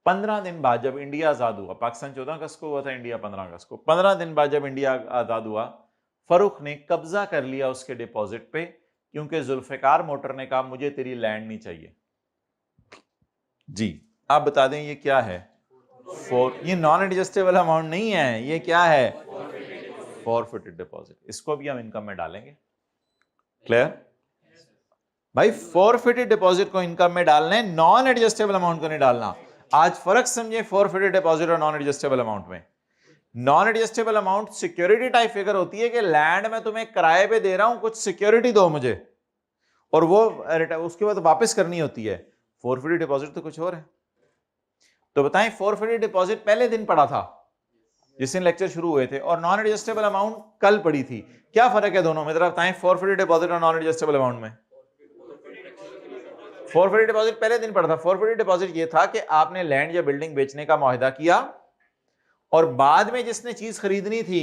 15 दिन बाद जब इंडिया आजाद हुआ, पाकिस्तान 14 अगस्त को हुआ था, इंडिया 15 अगस्त को, 15 दिन बाद जब इंडिया आजाद हुआ, फरूख ने कब्जा कर लिया उसके डिपॉजिट पे क्योंकि जुल्फिकार मोटर ने कहा मुझे तेरी लैंड नहीं चाहिए। जी आप बता दें ये क्या है? ये नॉन एडजस्टेबल अमाउंट नहीं है, ये क्या है? Forfeited deposit. इसको भी हम इनकम में डालेंगे। क्लियर भाई? फॉरफिटेड डिपॉजिट को इनकम में डालना है, नॉन एडजस्टेबल अमाउंट को नहीं डालना। आज फर्क समझे फॉरफिटेड डिपॉजिट और नॉन एडजस्टेबल अमाउंट में। Non adjustable amount security type figure होती है कि लैंड में तुम्हें किराए पे दे रहा हूं, कुछ सिक्योरिटी दो मुझे, और वो उसके बाद वापस करनी होती है। फॉरफिटेड डिपॉजिट तो कुछ और है। तो बताएं फॉरफिटेड डिपॉजिट पहले दिन पढ़ा था जिस दिन लेक्चर शुरू हुए थे, और नॉन एडजस्टेबल अमाउंट कल पढ़ी थी। क्या फर्क है दोनों में? जरा बताएं फॉरफिटेड डिपॉजिट और नॉन एडजस्टेबल अमाउंट में। फॉरफिटेड डिपॉजिट पहले दिन पढ़ा था। फॉरफिटेड डिपॉजिट ये था कि आपने लैंड या बिल्डिंग बेचने का मुआहदा किया और बाद में जिसने चीज खरीदनी थी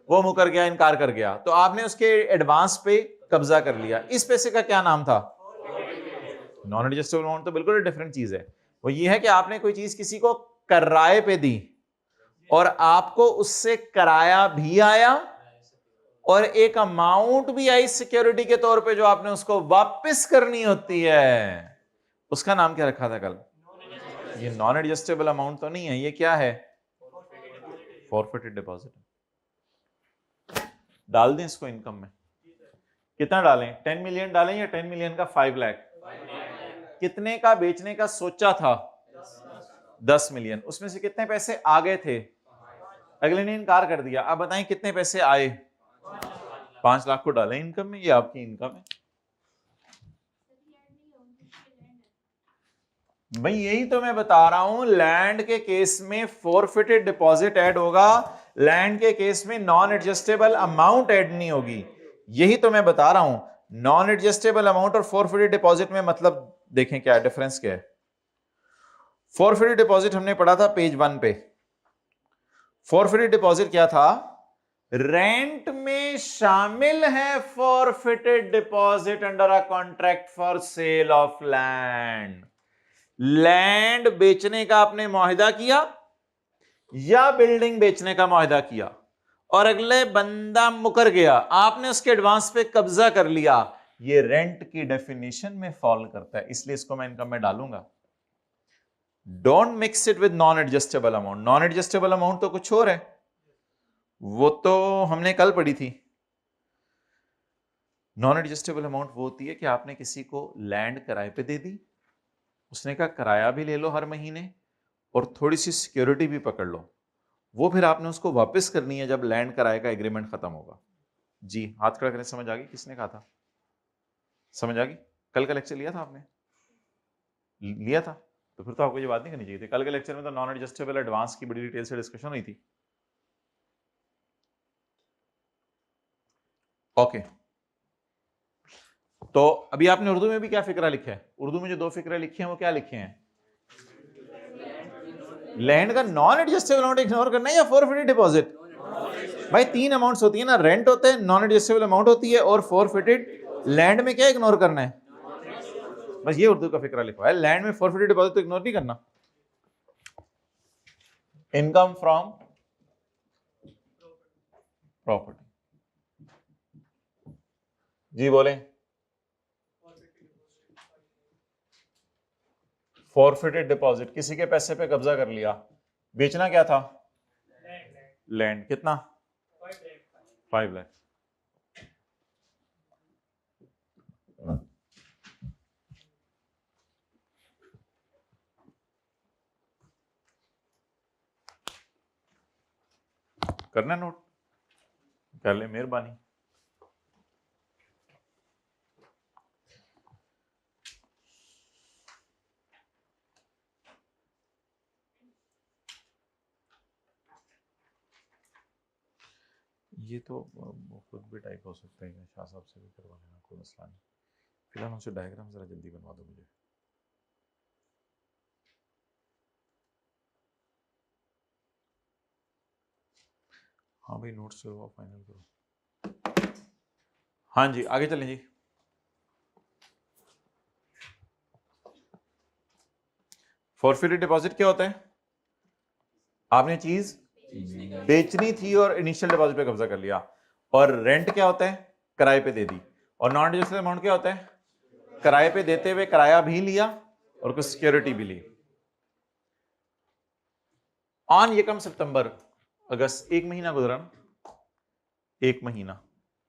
वो मुकर गया, इनकार कर गया, तो आपने उसके एडवांस पे कब्जा कर लिया। इस पैसे का क्या नाम था? नॉन एडजस्टेबल अमाउंट तो बिल्कुल डिफरेंट चीज है। वो ये है कि आपने कोई चीज किसी को किराए पे दी और आपको उससे किराया भी आया और एक अमाउंट भी आई सिक्योरिटी के तौर पे जो आपने उसको वापस करनी होती है। उसका नाम क्या रखा था कल? ये नॉन एडजस्टेबल अमाउंट तो नहीं है, ये क्या है? Forfeited deposit. डाल दें इसको इनकम में। कितना डालें? 10 मिलियन डालें या 10 मिलियन का 5 लाख? कितने का बेचने का सोचा था? 10 मिलियन। उसमें से कितने पैसे आ गए थे? अगले ने इनकार कर दिया। अब बताएं कितने पैसे आए? 5 लाख को डालें इनकम में, ये आपकी इनकम है भाई। यही तो मैं बता रहा हूं, लैंड के केस में फॉरफिटेड डिपॉजिट ऐड होगा, लैंड के केस में नॉन एडजस्टेबल अमाउंट ऐड नहीं होगी। यही तो मैं बता रहा हूं, नॉन एडजस्टेबल अमाउंट और फॉरफिटेड डिपॉजिट में मतलब देखें क्या डिफरेंस क्या है। फॉरफिटेड डिपॉजिट हमने पढ़ा था पेज 1 पे। फॉरफिटेड डिपॉजिट क्या था? रेंट में शामिल है forfeited deposit under a contract for sale of land. Land बेचने का आपने मुआहिदा किया या बिल्डिंग बेचने का मुआहिदा किया और अगले बंदा मुकर गया, आपने उसके एडवांस पे कब्जा कर लिया, ये रेंट की डेफिनेशन में फॉल करता है, इसलिए इसको मैं इनकम में डालूंगा। Don't mix it with non adjustable amount. Non adjustable amount तो कुछ और है, वो तो हमने कल पढ़ी थी। नॉन एडजस्टेबल अमाउंट वो होती है कि आपने किसी को लैंड किराए पे दे दी, उसने कहा किराया भी ले लो हर महीने और थोड़ी सी सिक्योरिटी भी पकड़ लो, वो फिर आपने उसको वापस करनी है जब लैंड किराए का एग्रीमेंट खत्म होगा। जी हाथ खड़ा करें। समझ आ गई? किसने कहा था? समझ आ गई? कल का लेक्चर लिया था आपने? लिया था तो फिर तो आपको ये बात नहीं करनी चाहिए थी। कल के लेक्चर में तो नॉन एडजस्टेबल एडवांस की बड़ी डिटेल से डिस्कशन हुई थी। ओके, तो अभी आपने उर्दू में भी क्या फिक्रा लिखा है? उर्दू में जो 2 फिक्रे लिखे हैं वो क्या लिखे हैं? लैंड का नॉन एडजस्टेबल अमाउंट इग्नोर करना है या फॉरफिटेड डिपॉजिट? भाई तीन अमाउंट्स होती है ना, रेंट होता है, नॉन एडजस्टेबल अमाउंट होती है और फॉरफिटेड। लैंड में क्या इग्नोर करना है? बस ये उर्दू का फिक्रा लिखा है, लैंड में फॉरफिटेड डिपॉजिट तो इग्नोर नहीं करना। इनकम फ्रॉम प्रॉपर्टी, जी बोले। फॉरफिटेड डिपॉजिट, किसी के पैसे पे कब्जा कर लिया, बेचना क्या था? लैंड। कितना? 5 लाख। करना नोट? कर ले मेहरबानी। ये तो खुद भी टाइप हो सकते हैं, शाह साहब से भी करवा लेना, कोई मसला नहीं। फिलहाल उनसे डायग्राम जरा जल्दी बनवा दो मुझे। हाँ भाई नोट्स जो फाइनल करो। हाँ जी आगे चलें जी। फॉरफिटेड डिपॉजिट क्या होता है? आपने चीज बेचनी थी और इनिशियल डिपॉजिट पे कब्जा कर लिया। और रेंट क्या होता है? किराए पे दे दी। और नॉन एडजस्टेबल अमाउंट क्या होता है? किराए पे देते हुए किराया भी लिया और कुछ सिक्योरिटी भी ली। ऑन यकम सितंबर, अगस्त, एक महीना गुजरा ना, एक महीना,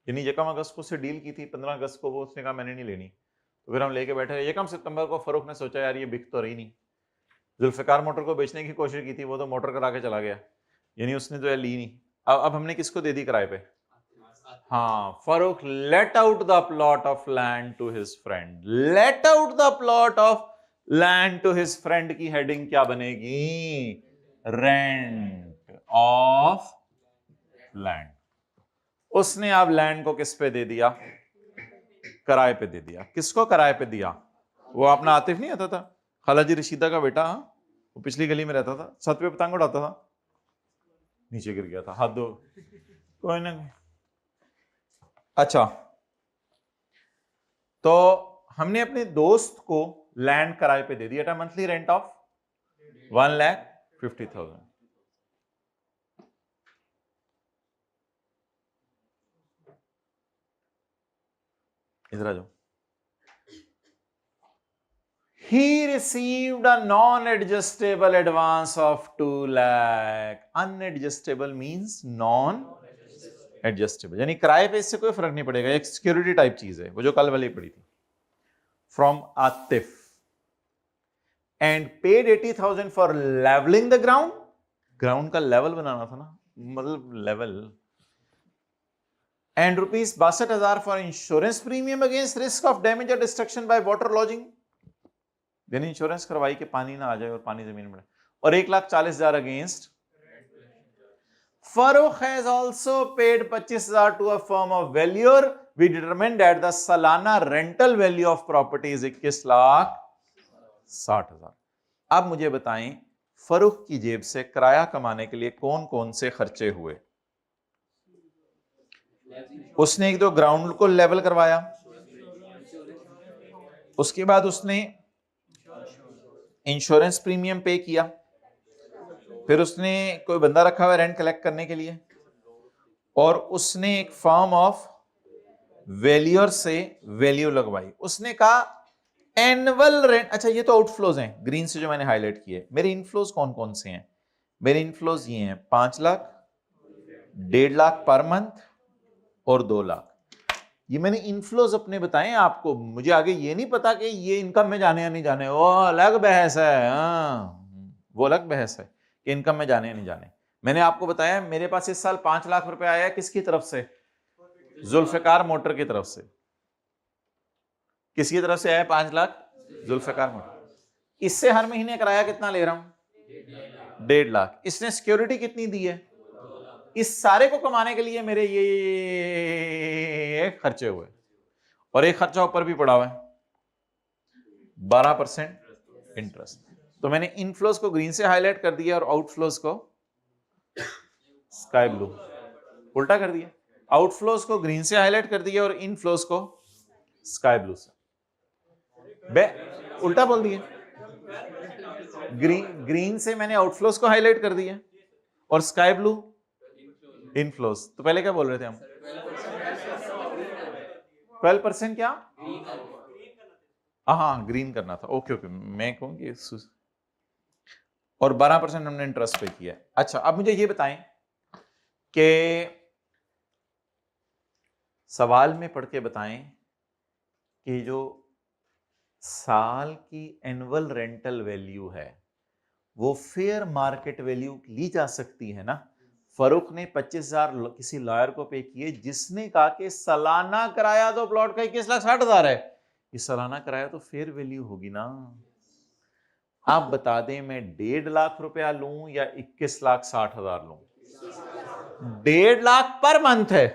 यानी यकम अगस्त को से डील की थी, 15 अगस्त को वो उसने कहा मैंने नहीं लेनी, तो फिर हम लेके बैठे। यकम सितंबर को फरूख ने सोचा यार ये बिक तो रही नहीं, जुल्फिकार मोटर को बेचने की कोशिश की थी, वो तो मोटर करा के चला गया, यानी उसने जो है ली नहीं। अब हमने किसको दे दी किराए पे? हाँ, Farrukh let out the plot of land to his friend. Let out the plot of land to his friend की हेडिंग क्या बनेगी? Rent of land. उसने अब लैंड को किस पे दे दिया? किराए पे दे दिया। किसको किराए पे दिया? वो अपना आतिफ नहीं आता था, खालाजी रशीदा का बेटा, वो पिछली गली में रहता था, छत पे पतंग उड़ाता था, नीचे गिर गया था, हाथ दो, कोई ना। अच्छा, तो हमने अपने दोस्त को लैंड किराए पे दे दिया था, मंथली रेंट ऑफ 1,50,000। इधर आ जाओ। He received a non-adjustable advance of 2 lakh. Unadjustable means non-adjustable, यानी किराए पे इससे कोई फर्क नहीं पड़ेगा, एक सिक्योरिटी टाइप चीज है, वो जो कल वाली पड़ी थी। From Atif and paid 80,000 for leveling the ground. Ground का लेवल बनाना था ना, मतलब level. And rupees 62,000 for insurance premium against risk of damage और डिस्ट्रक्शन बाय वाटर लॉजिंग, यानी इंश्योरेंस करवाई कि पानी ना आ जाए और पानी जमीन में। और 1,40,000 against. Farrukh has also paid 25,000 to a firm of valuer. We determine that the सालाना rental value of property is 21,60,000। अब मुझे बताएं फरूख की जेब से किराया कमाने के लिए कौन कौन से खर्चे हुए? उसने एक तो ग्राउंड को लेवल करवाया, उसके बाद उसने इंश्योरेंस प्रीमियम पे किया, फिर उसने कोई बंदा रखा हुआ रेंट कलेक्ट करने के लिए, और उसने एक फर्म ऑफ वैल्यूअर से वैल्यू लगवाई। उसने कहा एनुअल रेंट। अच्छा, ये तो आउटफ्लोज हैं ग्रीन से जो मैंने हाईलाइट किए। मेरे इनफ्लोज कौन कौन से हैं? मेरे इनफ्लोज ये हैं 5 लाख, 1.5 लाख पर मंथ और 2 लाख। ये मैंने इनफ्लोज अपने बताए आपको, मुझे आगे ये नहीं पता कि ये इनकम में जाने या नहीं जाने, वो अलग बहस है। वो अलग बहस है कि इनकम में जाने या नहीं जाने। मैंने आपको बताया मेरे पास इस साल 5 लाख रुपए आया है, किसकी तरफ से? जुल्फिकार मोटर की तरफ से। किसकी तरफ से आया 5 लाख? जुल्फिकार मोटर। इससे हर महीने किराया कितना ले रहा हूं? 1.5 लाख। इसने सिक्योरिटी कितनी दी है? इस सारे को कमाने के लिए मेरे ये खर्चे हुए, और एक खर्चा ऊपर भी पड़ा हुआ है 12% इंटरेस्ट। तो मैंने इनफ्लोज को ग्रीन से हाईलाइट कर दिया और आउटफ्लोज को स्काई ब्लू, उल्टा कर दिया। आउटफ्लोज को ग्रीन से हाईलाइट कर दिया और इनफ्लोज को स्काई ब्लू से। उल्टा बोल दिया। ग्रीन से मैंने आउटफ्लोज को हाईलाइट कर दिया और स्काई ब्लू इनफ्लोज। तो पहले क्या बोल रहे थे हम? 12% क्या? हाँ ग्रीन करना था। ओके ओके, मैं कहूंगी। और 12% हमने इंटरेस्ट पे किया। अच्छा अब मुझे ये बताएं कि सवाल में पढ़ के बताएं कि जो साल की एनुअल रेंटल वैल्यू है वो फेयर मार्केट वैल्यू ली जा सकती है ना। फरूख ने 25,000 किसी लॉयर को पे किए जिसने कहा कि सालाना किराया तो प्लॉट का 21,60,000 है, ये सालाना किराया तो फेयर वैल्यू होगी ना। आप बता दें मैं 1.5 लाख रुपया लूं या 21,60,000 लूं? 1.5 लाख पर मंथ है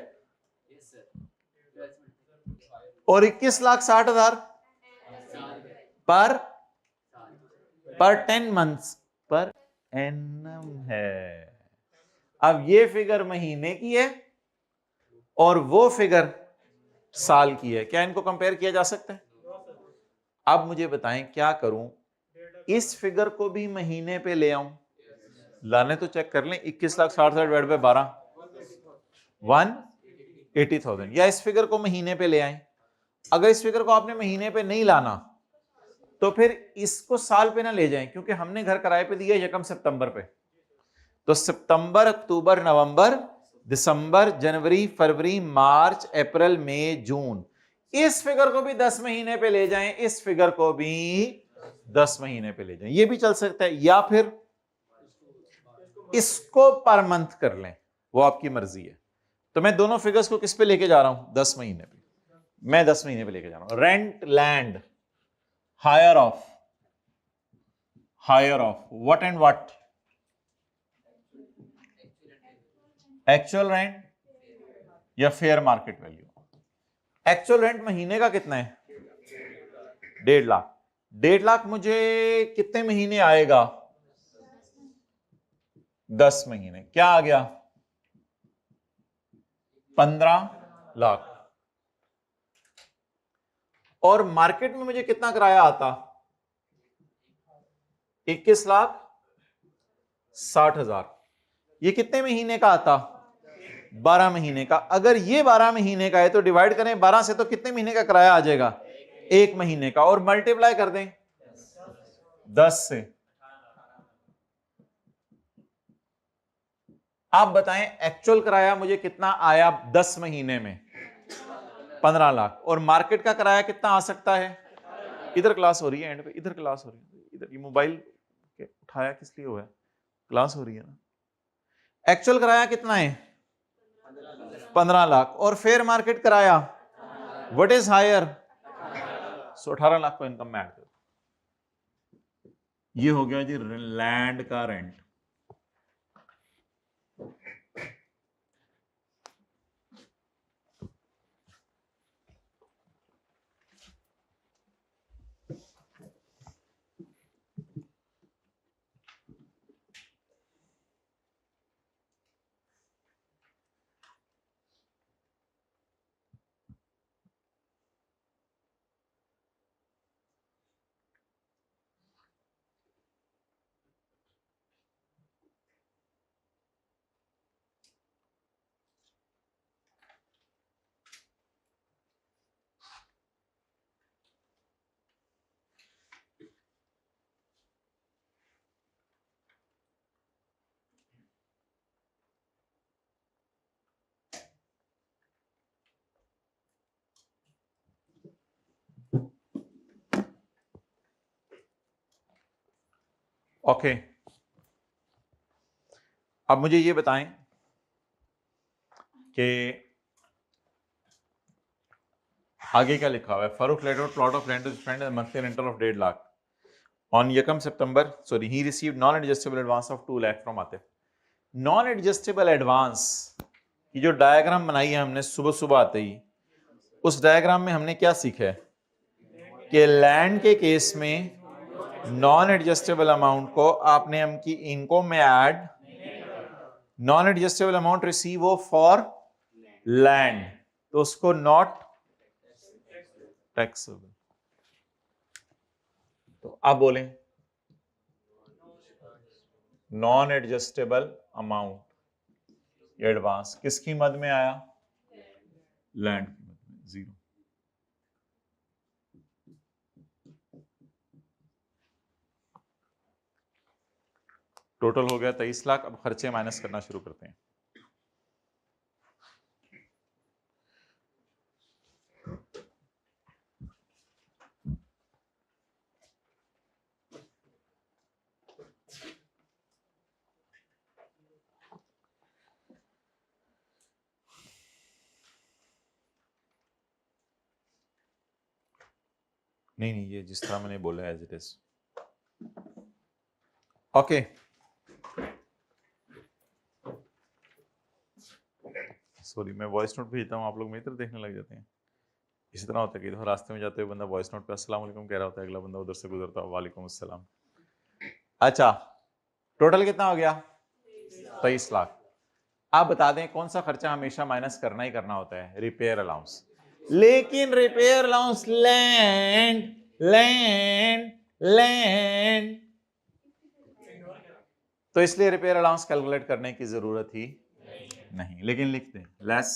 और 21,60,000 पर 10 मंथ्स पर एनम है। अब ये फिगर महीने की है और वो फिगर साल की है, क्या इनको कंपेयर किया जा सकता है? अब मुझे बताएं क्या करूं, इस फिगर को भी महीने पे ले आऊं? लाने तो चेक कर लें, 21,60,000 डिवाइड बाय 12 180,000, या इस फिगर को महीने पे ले आए। अगर इस फिगर को आपने महीने पे नहीं लाना तो फिर इसको साल पे ना ले जाएं, क्योंकि हमने घर किराए पे दिया 1 सितंबर पे। तो सितंबर, अक्टूबर, नवंबर, दिसंबर, जनवरी, फरवरी, मार्च, अप्रैल, मई, जून, इस फिगर को भी 10 महीने पे ले जाएं, इस फिगर को भी 10 महीने पे ले जाएं, ये भी चल सकता है। या फिर इसको पर मंथ कर लें, वो आपकी मर्जी है। तो मैं दोनों फिगर्स को किस पे लेके जा रहा हूं? 10 महीने पे। मैं 10 महीने पे लेके जा रहा हूं। Rent land hire of what and what? Actual rent या fair market value? Actual rent महीने का कितना है? 1.5 लाख। 1.5 लाख मुझे कितने महीने आएगा? 10 महीने। क्या आ गया? 15 लाख। और मार्केट में मुझे कितना किराया आता? 21,60,000। ये कितने महीने का आता? 12 महीने का। अगर ये 12 महीने का है तो डिवाइड करें 12 से, तो कितने महीने का किराया आ जाएगा? 1 महीने का। और मल्टीप्लाई कर दें 10 से। आप बताएं एक्चुअल किराया मुझे कितना आया 10 महीने में? 15 लाख। और मार्केट का किराया कितना आ सकता है? इधर क्लास हो रही है, एंड पे इधर क्लास हो रही है। इधर ये मोबाइल उठाया किस लिए हुआ है? क्लास हो रही है ना। एक्चुअल किराया कितना है? 15 लाख। और फेयर मार्केट किराया व्हाट इज हायर? 18 लाख को इनकम में ऐड कर। ये हो गया जी लैंड का रेंट। ओके अब मुझे ये बताएं कि आगे क्या लिखा हुआ है। Farrukh let out plot of land to friend monthly rental of 1.5 lakh on 1 September. Sorry, he received non adjustable advance of 2 lakh from Atif. Non adjustable advance की जो डायग्राम बनाई है हमने सुबह सुबह आते ही, उस डायग्राम में हमने क्या सीखा है कि लैंड के केस में नॉन एडजस्टेबल अमाउंट को आपने हम की इनकम में add, non adjustable amount receive हो फॉर लैंड, तो उसको नॉट टैक्सेबल। तो आप बोलें नॉन एडजस्टेबल अमाउंट एडवांस किसकी मद में आया? लैंड की मद में, जीरो। टोटल हो गया 23 लाख। अब खर्चे माइनस करना शुरू करते हैं। नहीं, ये जिस तरह मैंने बोला as it is. Okay, sorry, मैं वॉइस नोट भेजता हूँ, आप लोग मेरी तरफ देखने लग जाते हैं। इसी तरह होता है कि रास्ते में जाते हुए बंदा वॉइस नोट पे अस्सलाम वालेकुम कह रहा होता है, अगला बंदा उधर से गुजरता है वालेकुम अस्सलाम। अच्छा, टोटल कितना हो गया? 23 लाख। आप बता दें कौन सा खर्चा हमेशा माइनस करना ही करना होता है? Repair allowance. लेकिन repair allowance land land land, तो इसलिए रिपेयर अलाउंस कैलकुलेट करने की जरूरत ही नहीं। लेकिन लिखते हैं लेस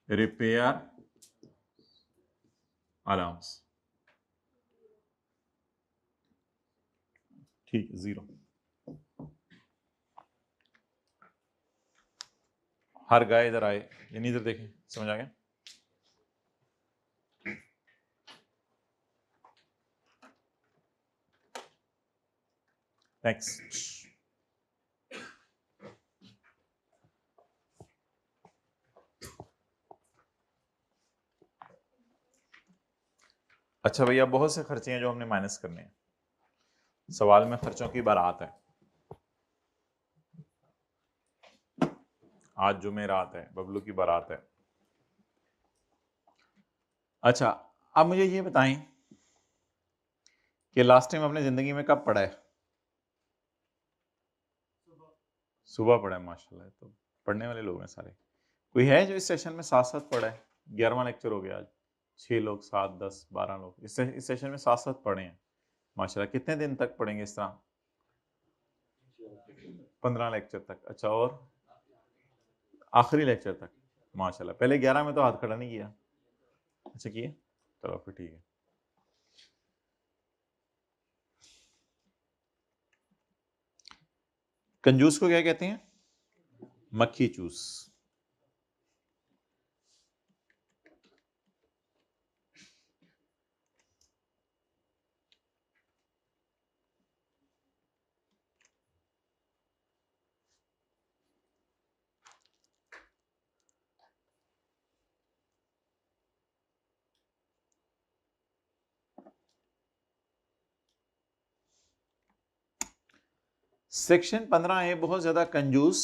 रिपेयर अलाउंस, ठीक है, जीरो। हर गाय इधर आए, यानी इधर देखें, समझ आ गया? नेक्स्ट। अच्छा भैया, बहुत से खर्चे हैं जो हमने माइनस करने हैं। सवाल में खर्चों की बारात है, आज जुमेरात है, बबलू की बारात है। अच्छा, अब मुझे ये बताएं कि लास्ट टाइम अपने जिंदगी में कब पढ़ा है? सुबह पढ़ा है, माशाल्लाह। तो पढ़ने वाले लोग हैं सारे। कोई है जो इस सेशन में साथ साथ पढ़ा है? 11वां लेक्चर हो गया आज। 6 लोग, 7, 10, 12 लोग इस सेशन में साथ साथ पढ़े हैं, माशाल्लाह। कितने दिन तक पढ़ेंगे इस तरह? 15 लेक्चर तक। अच्छा, और आखिरी लेक्चर तक? माशाल्लाह। पहले 11 में तो हाथ खड़ा नहीं किया। अच्छा, किए? चलो फिर ठीक है। कंजूस को क्या कहते हैं? मक्खी चूस। सेक्शन 15A बहुत ज्यादा कंजूस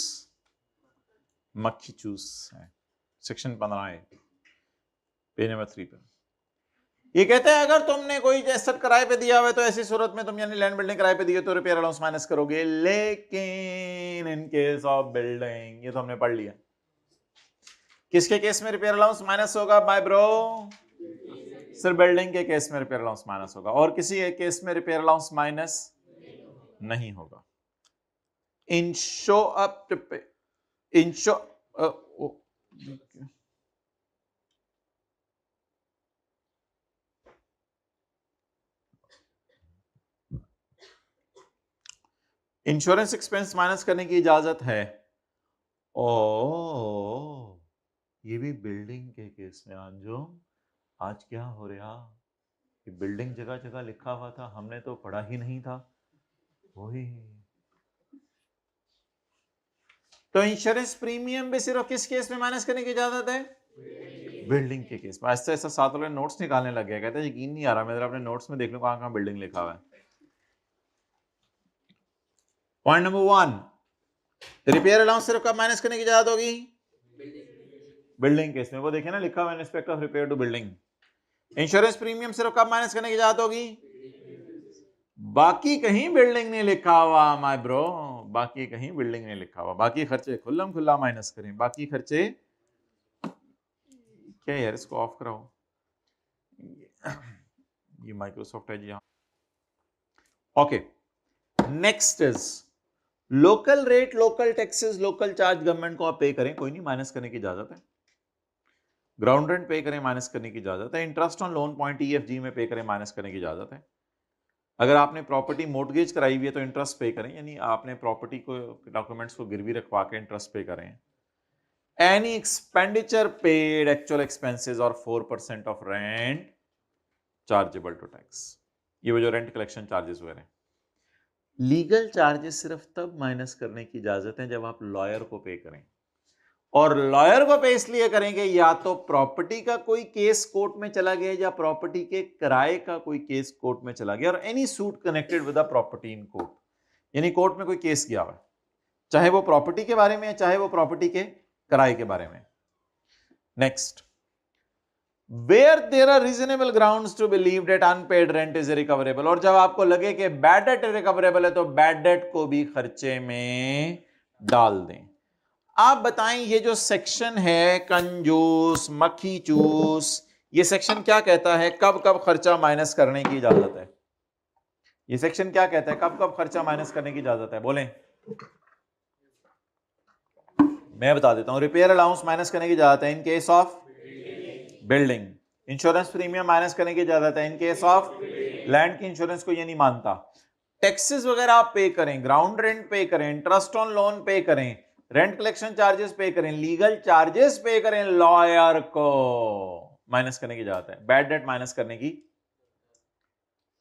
मक्खी चूस है। सेक्शन 15A पेज नंबर 3 पर ये कहते हैं अगर तुमने कोई एसेट किराए पे दिया हुआ है तो ऐसी सूरत में तुम यानी लैंड बिल्डिंग किराए पे दिए तो रिपेयर अलाउंस माइनस करोगे। लेकिन इन केस ऑफ बिल्डिंग, ये तो हमने पढ़ लिया, किसके केस में रिपेयर अलाउंस माइनस होगा माय ब्रो? सिर्फ बिल्डिंग के केस में रिपेयर अलाउंस माइनस होगा, और किसी एक केस में रिपेयर अलाउंस माइनस नहीं होगा। इंशो अप इंशो इंश्योरेंस एक्सपेंस माइनस करने की इजाजत है। ओ, ये भी बिल्डिंग के केस में। आज क्या हो रहा कि बिल्डिंग जगह जगह लिखा हुआ था, हमने तो पढ़ा ही नहीं था। वही तो इंश्योरेंस प्रीमियम भी सिर्फ किस केस में माइनस करने की इजाजत है? बिल्डिंग के केस में। ऐसा ऐसा साथ वाले नोट्स निकालने लग गया, कहते हैं यकीन नहीं आ रहा, मैं अपने नोट्स में देख लूं कहां कहां बिल्डिंग लिखा हुआ है। पॉइंट नंबर 1, रिपेयर अलाउंस सिर्फ कब माइनस करने की इजाजत होगी? बिल्डिंग केस में। वो देखे ना लिखा हुआ in respect of repair to building. Insurance premium सिर्फ कब माइनस करने की इजाजत होगी? बाकी कहीं बिल्डिंग नहीं लिखा हुआ माय ब्रो, बाकी कहीं बिल्डिंग नहीं लिखा हुआ। बाकी खर्चे खुल्लम खुल्ला माइनस करें, बाकी खर्चे क्या यार, इसको ऑफ कराओ, ये माइक्रोसॉफ्ट है जी। हाँ okay, next is local rate, local taxes, local charge government को आप पे करें, कोई नहीं, माइनस करने की इजाजत है। ग्राउंड रेंट पे करें, माइनस करने की इजाजत है। Interest on loan point EFG में पे करें, माइनस करने की इजाजत है। अगर आपने प्रॉपर्टी मोर्टगेज कराई हुई है तो इंटरेस्ट पे करें, यानी आपने प्रॉपर्टी को, डॉक्यूमेंट्स को गिरवी रखवा के इंटरेस्ट पे करें। Any expenditure paid, actual expenses और 4% of rent chargeable to tax, ये वो जो रेंट कलेक्शन चार्जेस हुए हैं। लीगल चार्जेस सिर्फ तब माइनस करने की इजाजत है जब आप लॉयर को पे करें, और लॉयर को पे इसलिए करेंगे या तो प्रॉपर्टी का कोई केस कोर्ट में चला गया, या प्रॉपर्टी के किराए का कोई केस कोर्ट में चला गया, और any suit connected with the property in court, यानी कोर्ट में कोई केस गया हुआ है, चाहे वो प्रॉपर्टी के बारे में है, चाहे वो प्रॉपर्टी के किराए के बारे में। Next, where there are reasonable grounds to believe that unpaid rent is recoverable, और जब आपको लगे कि बैड डेट रिकवरेबल है तो बैड डेट को भी खर्चे में डाल दें। आप बताएं, ये जो सेक्शन है कंजूस मक्खी चूस, ये सेक्शन क्या कहता है, कब कब खर्चा माइनस करने की इजाजत है? ये सेक्शन क्या कहता है, कब कब खर्चा माइनस करने की इजाजत है? बोलें, मैं बता देता हूं। रिपेयर अलाउंस माइनस करने की इजाजत है in case of building. Insurance premium minus करने की इजाजत है इन केस ऑफ लैंड की इंश्योरेंस को ये नहीं मानता। टैक्सेस वगैरह आप पे करें, ग्राउंड रेंट पे करें, इंटरेस्ट ऑन लोन पे करें, रेंट कलेक्शन चार्जेस पे करें, लीगल चार्जेस पे करें, लॉयर को माइनस करने की इजाजत है, बैड डेट माइनस करने की।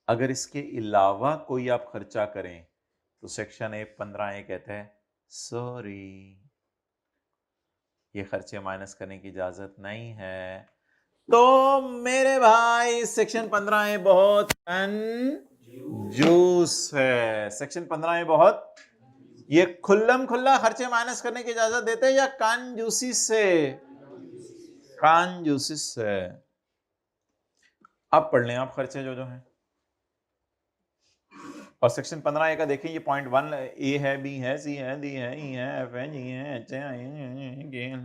अगर इसके अलावा कोई आप खर्चा करें तो सेक्शन 15A कहता है सॉरी, ये खर्चे माइनस करने की इजाजत नहीं है। तो मेरे भाई सेक्शन 15A बहुत कंजूस है, सेक्शन 15A बहुत, ये खुल्लम खुल्ला खर्चे माइनस करने की इजाजत देते हैं या कंजूसी से? कंजूसी से। अब पढ़ लें आप खर्चे जो जो हैं, और सेक्शन 15A का देखें, ये पॉइंट 1 A है, B है, C है, D है, E है, F है, G है, H है, G है।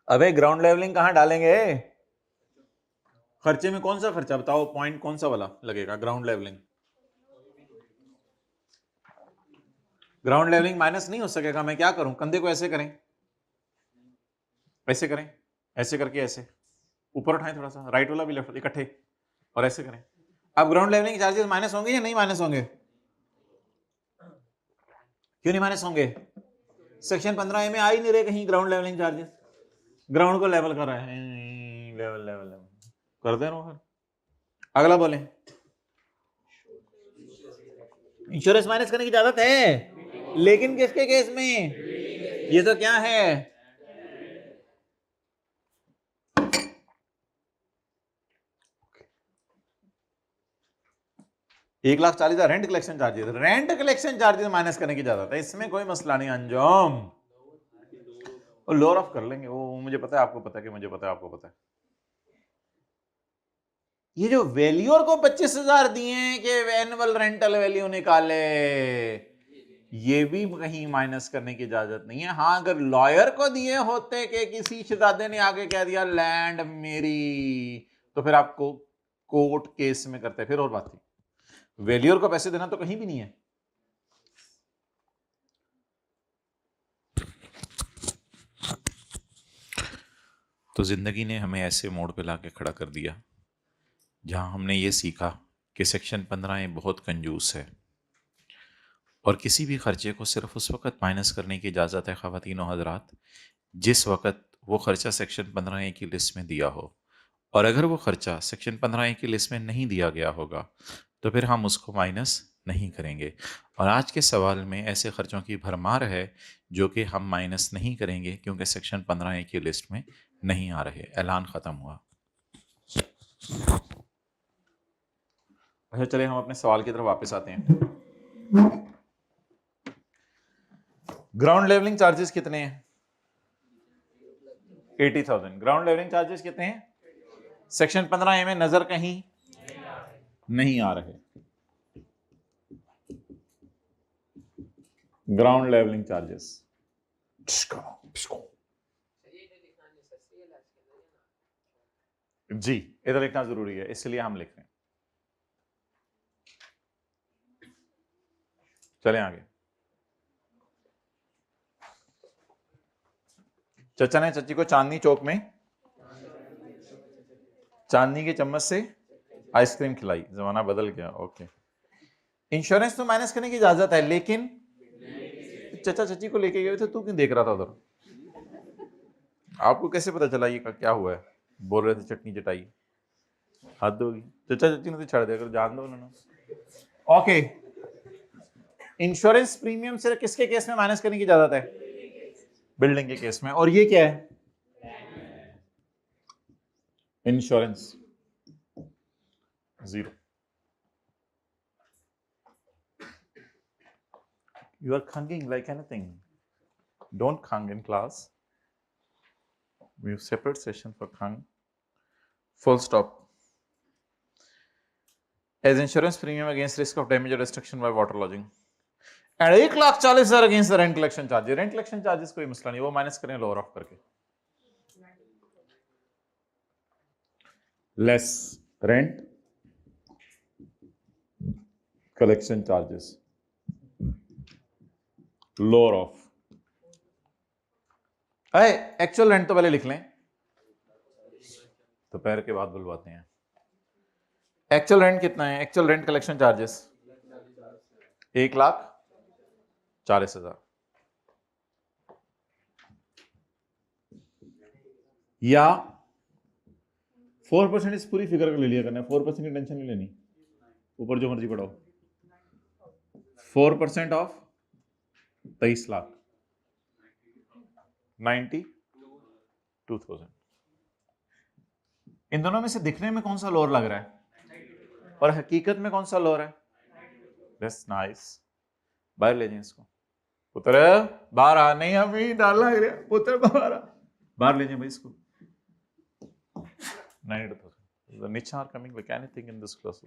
अबे ग्राउंड लेवलिंग कहां डालेंगे? खर्चे में कौन सा खर्चा बताओ, पॉइंट कौन सा वाला लगेगा? Ground levelling, ground levelling minus नहीं हो सकेगा। मैं क्या करूं, कंधे को ऐसे करें, ऐसे करें, ऐसे करके ऐसे ऊपर उठाएं थोड़ा सा, राइट वाला भी लेफ्ट इकट्ठे, और ऐसे करें। अब ग्राउंड लेवलिंग चार्जेस माइनस होंगे या नहीं माइनस होंगे? क्यों नहीं माइनस होंगे? सेक्शन 15A में आ ही नहीं रहे कहीं ग्राउंड लेवलिंग चार्जेस। ग्राउंड को लेवल कर रहा है, लेवल लेवल लेवल कर दे रहा। अगला बोले, इंश्योरेंस माइनस करने की इजाजत है, लेकिन किसके केस में? ये तो क्या है, 1,40,000 rent collection charges, rent collection charges minus करने की इजाजत है, इसमें कोई मसला नहीं अंजुम। और लोअर ऑफ कर लेंगे, वो मुझे पता है, आपको पता है कि मुझे पता है, आपको पता है। ये जो वैल्यूअर को 25,000 दिए कि एनुअल रेंटल वैल्यू निकाले, ये भी कहीं माइनस करने की इजाजत नहीं है। हाँ, अगर लॉयर को दिए होते कि किसी शहजादे ने आगे कह दिया लैंड मेरी, तो फिर आपको कोर्ट केस में करते, फिर और बात थी। वैल्यूअर को पैसे देना तो कहीं भी नहीं है। तो जिंदगी ने हमें ऐसे मोड़ पे लाके खड़ा कर दिया जहां हमने ये सीखा कि सेक्शन 15A बहुत कंजूस है, और किसी भी खर्चे को सिर्फ उस वक्त माइनस करने की इजाज़त है ख़वातीन और हज़रात जिस वक्त वो खर्चा सेक्शन 15A की लिस्ट में दिया हो, और अगर वो खर्चा सेक्शन 15A की लिस्ट में नहीं दिया गया होगा तो फिर हम उसको माइनस नहीं करेंगे। और आज के सवाल में ऐसे खर्चों की भरमार है जो कि हम माइनस नहीं करेंगे क्योंकि सेक्शन 15A की लिस्ट में नहीं आ रहे, ऐलान खत्म हुआ। अच्छा चलिए हम अपने सवाल की तरफ वापस आते हैं। ग्राउंड लेवलिंग चार्जेस कितने हैं? 80,000। ग्राउंड लेवलिंग चार्जेस कितने हैं? सेक्शन 15A में नजर कहीं नहीं आ रहे। ग्राउंड लेवलिंग चार्जेस जी इधर लिखना जरूरी है, इसलिए हम लिख रहे हैं। चले आगे। चचा ने चची को चांदनी चौक में चांदनी के चम्मच से आइसक्रीम खिलाई। जमाना बदल गया। ओके, इंश्योरेंस तो माइनस करने की इजाजत है, लेकिन चचा चची को लेके गए थे, तू क्यों देख रहा था उधर? आपको कैसे पता चला ये क्या हुआ है? बोल रहे थे चटनी चटाई, हद होगी। चचा चची ने तो छड़ दिया, अगर जान दो उन्होंने। ओके, इंश्योरेंस प्रीमियम सिर्फ किसके केस में माइनस करने की इजाजत है? बिल्डिंग के केस में। और ये क्या है? Insurance 0। You are khanging like anything. Don't khang in class. We have separate session for khang. Full stop. As insurance premium against risk of damage or destruction by water lodging. And 1,40,000 against the rent collection charges. Rent collection charges कोई मसला नहीं, वो माइनस करें लोअर ऑफ करके। Less rent collection charges. Lower off. अरे एक्चुअल रेंट तो पहले लिख लें, दोपहर के बाद बुलवाते हैं। एक्चुअल रेंट कितना है? Actual rent collection charges 1,40,000। या 4% इस पूरी फिगर को ले लिया करना, 4% की टेंशन नहीं लेनी, ऊपर जो मर्जी पढ़ाओ। 4% ऑफ 23 लाख 92,000। इन दोनों में से दिखने में कौन सा लोअर लग रहा है और हकीकत में कौन सा लोअर है? That's nice. बाहर ले जाए इसको। पुत्र बाहर आ, नहीं हमें डर लग रहा है, पुत्र बाहर आ, बाहर ले जाए भाई इसको। 92,000। The niche are coming like anything in this class.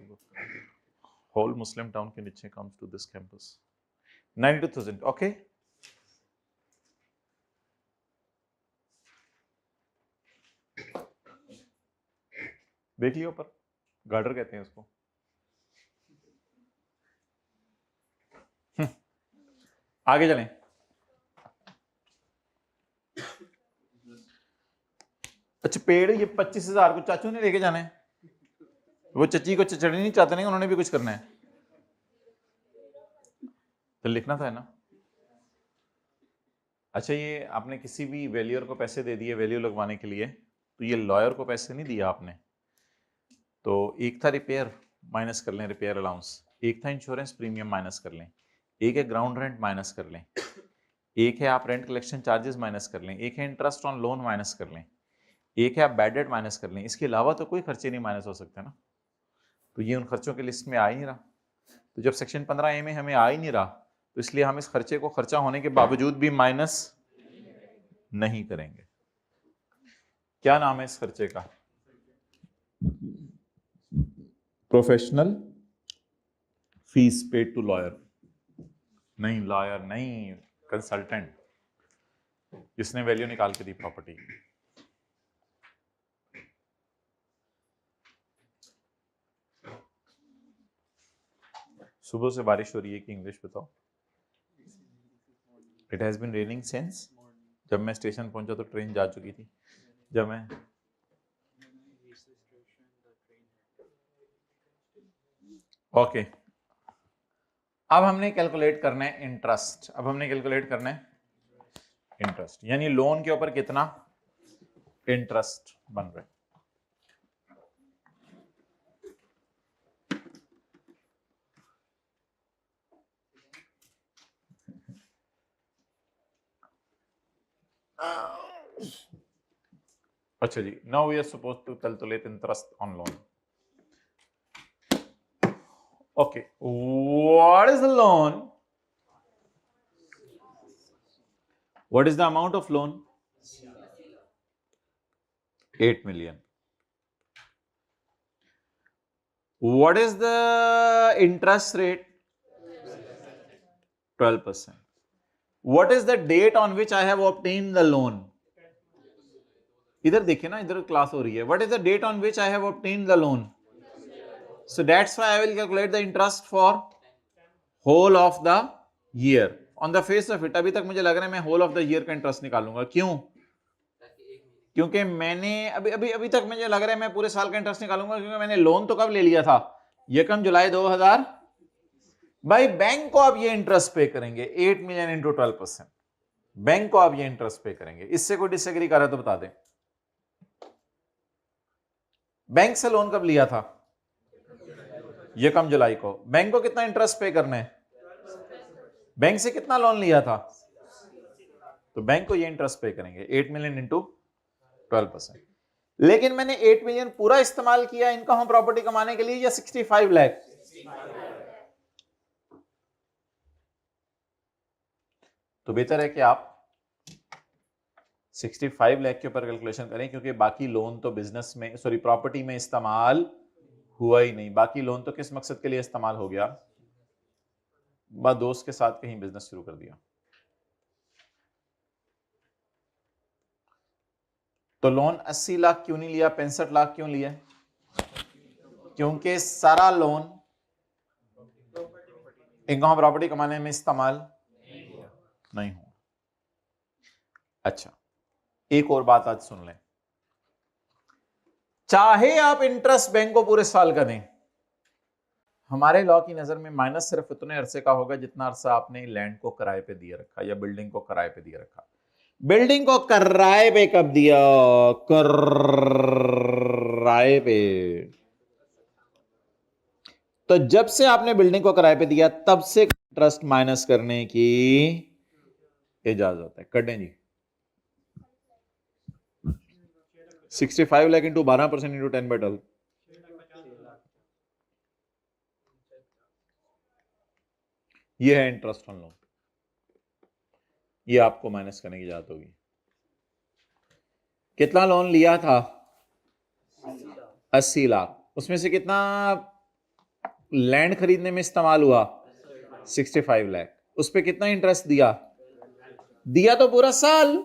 Whole Muslim town के niche comes to this campus. 92,000. Okay. देख लियो ऊपर, गार्डर कहते हैं उसको। आगे चलें। अच्छा पेड़ ये 25,000 को चाचू ने लेके जाना है, वो चची को चचड़ी नहीं चाहते, नहीं उन्होंने भी कुछ करना है तो लिखना था ना। अच्छा ये आपने किसी भी वैल्यूअर को पैसे दे दिए वैल्यू लगवाने के लिए, तो ये लॉयर को पैसे नहीं दिया आपने, तो एक था रिपेयर माइनस कर लें, रिपेयर अलाउंस, एक था इंश्योरेंस प्रीमियम माइनस कर लें, एक है ग्राउंड रेंट माइनस कर लें, एक है आप रेंट कलेक्शन चार्जेस माइनस कर लें, एक है इंटरेस्ट ऑन लोन माइनस कर लें, एक है आप बैड डेट माइनस कर लें। इसके अलावा तो कोई खर्चे नहीं माइनस हो सकते ना, तो ये उन खर्चों की लिस्ट में आ ही नहीं रहा। तो जब सेक्शन 15A में हमें आ ही नहीं रहा, तो इसलिए हम इस खर्चे को खर्चा होने के बावजूद भी माइनस नहीं करेंगे। क्या नाम है इस खर्चे का? Professional fees paid to lawyer. नहीं लॉयर नहीं, कंसल्टेंट, जिसने वैल्यू निकाल के दी प्रॉपर्टी। सुबह से बारिश हो रही है कि इंग्लिश बताओ? It has been raining since. जब मैं स्टेशन पहुंचा तो ट्रेन जा चुकी थी। जब मैं ओके अब हमने कैलकुलेट करना है इंटरेस्ट। अब हमने कैलकुलेट करना है इंटरेस्ट, यानी लोन के ऊपर कितना इंटरेस्ट बन रहा है। अच्छा जी, now we are supposed to calculate interest on loan. Okay, what is the loan? What is the amount of loan? 8 million. What is the interest rate? 12%. What is the date on which I have obtained the loan? इधर देखिए ना, इधर क्लास हो रही है. What is the date on which I have obtained the loan? So that's why I will calculate the interest for whole of the year. On the face of it, अभी तक मुझे लग रहा है मैं whole of the year का इंटरेस्ट निकालूंगा. क्यों? क्योंकि मैंने अभी अभी अभी तक मुझे लग रहा है मैं पूरे साल का इंटरेस्ट निकालूंगा, क्योंकि मैंने लोन तो कब ले लिया था? यकम जुलाई 2000. भाई बैंक को आप ये इंटरेस्ट पे करेंगे 8 मिलियन इंटू 12%. बैंक को आप ये इंटरेस्ट पे करेंगे. इससे कोई डिसएग्री कर रहा है तो बता दें. बैंक से लोन कब लिया था? यकम जुलाई को. बैंक को कितना इंटरेस्ट पे करना है? बैंक से कितना लोन लिया था? तो बैंक को ये इंटरेस्ट पे करेंगे 8 मिलियन इंटू 12%. लेकिन मैंने 8 मिलियन पूरा इस्तेमाल किया इनकम हम प्रॉपर्टी कमाने के लिए या 65 लाख? तो बेहतर है कि आप 65 लाख के ऊपर कैलकुलेशन करें, क्योंकि बाकी लोन तो बिजनेस में, सॉरी प्रॉपर्टी में इस्तेमाल हुआ ही नहीं. बाकी लोन तो किस मकसद के लिए इस्तेमाल हो गया? बस दोस्त के साथ कहीं बिजनेस शुरू कर दिया. तो लोन 80 लाख क्यों नहीं लिया, 65 लाख क्यों लिया? क्योंकि सारा लोन इनकम प्रॉपर्टी कमाने में इस्तेमाल नहीं हुआ. अच्छा, एक और बात आज सुन लें. चाहे आप इंटरेस्ट बैंक को पूरे साल का दें, हमारे लॉ की नजर में माइनस सिर्फ उतने अरसे का होगा जितना अरसा आपने लैंड को किराए पे दिए रखा या बिल्डिंग को किराए पे दिए रखा. बिल्डिंग को किराए पे कब दिया? किराए पे. तो जब से आपने बिल्डिंग को किराए पे दिया तब से इंटरेस्ट माइनस करने की इजाजत है. कटें जी. 65 लाख इंटू 12% इंटू 10/12. ये है इंटरेस्ट ऑन लोन. ये आपको माइनस करने की इजाजत होगी. कितना लोन लिया था? 80 लाख. उसमें से कितना लैंड खरीदने में इस्तेमाल हुआ? 65 लाख. उस पर कितना इंटरेस्ट दिया? दिया तो पूरा साल.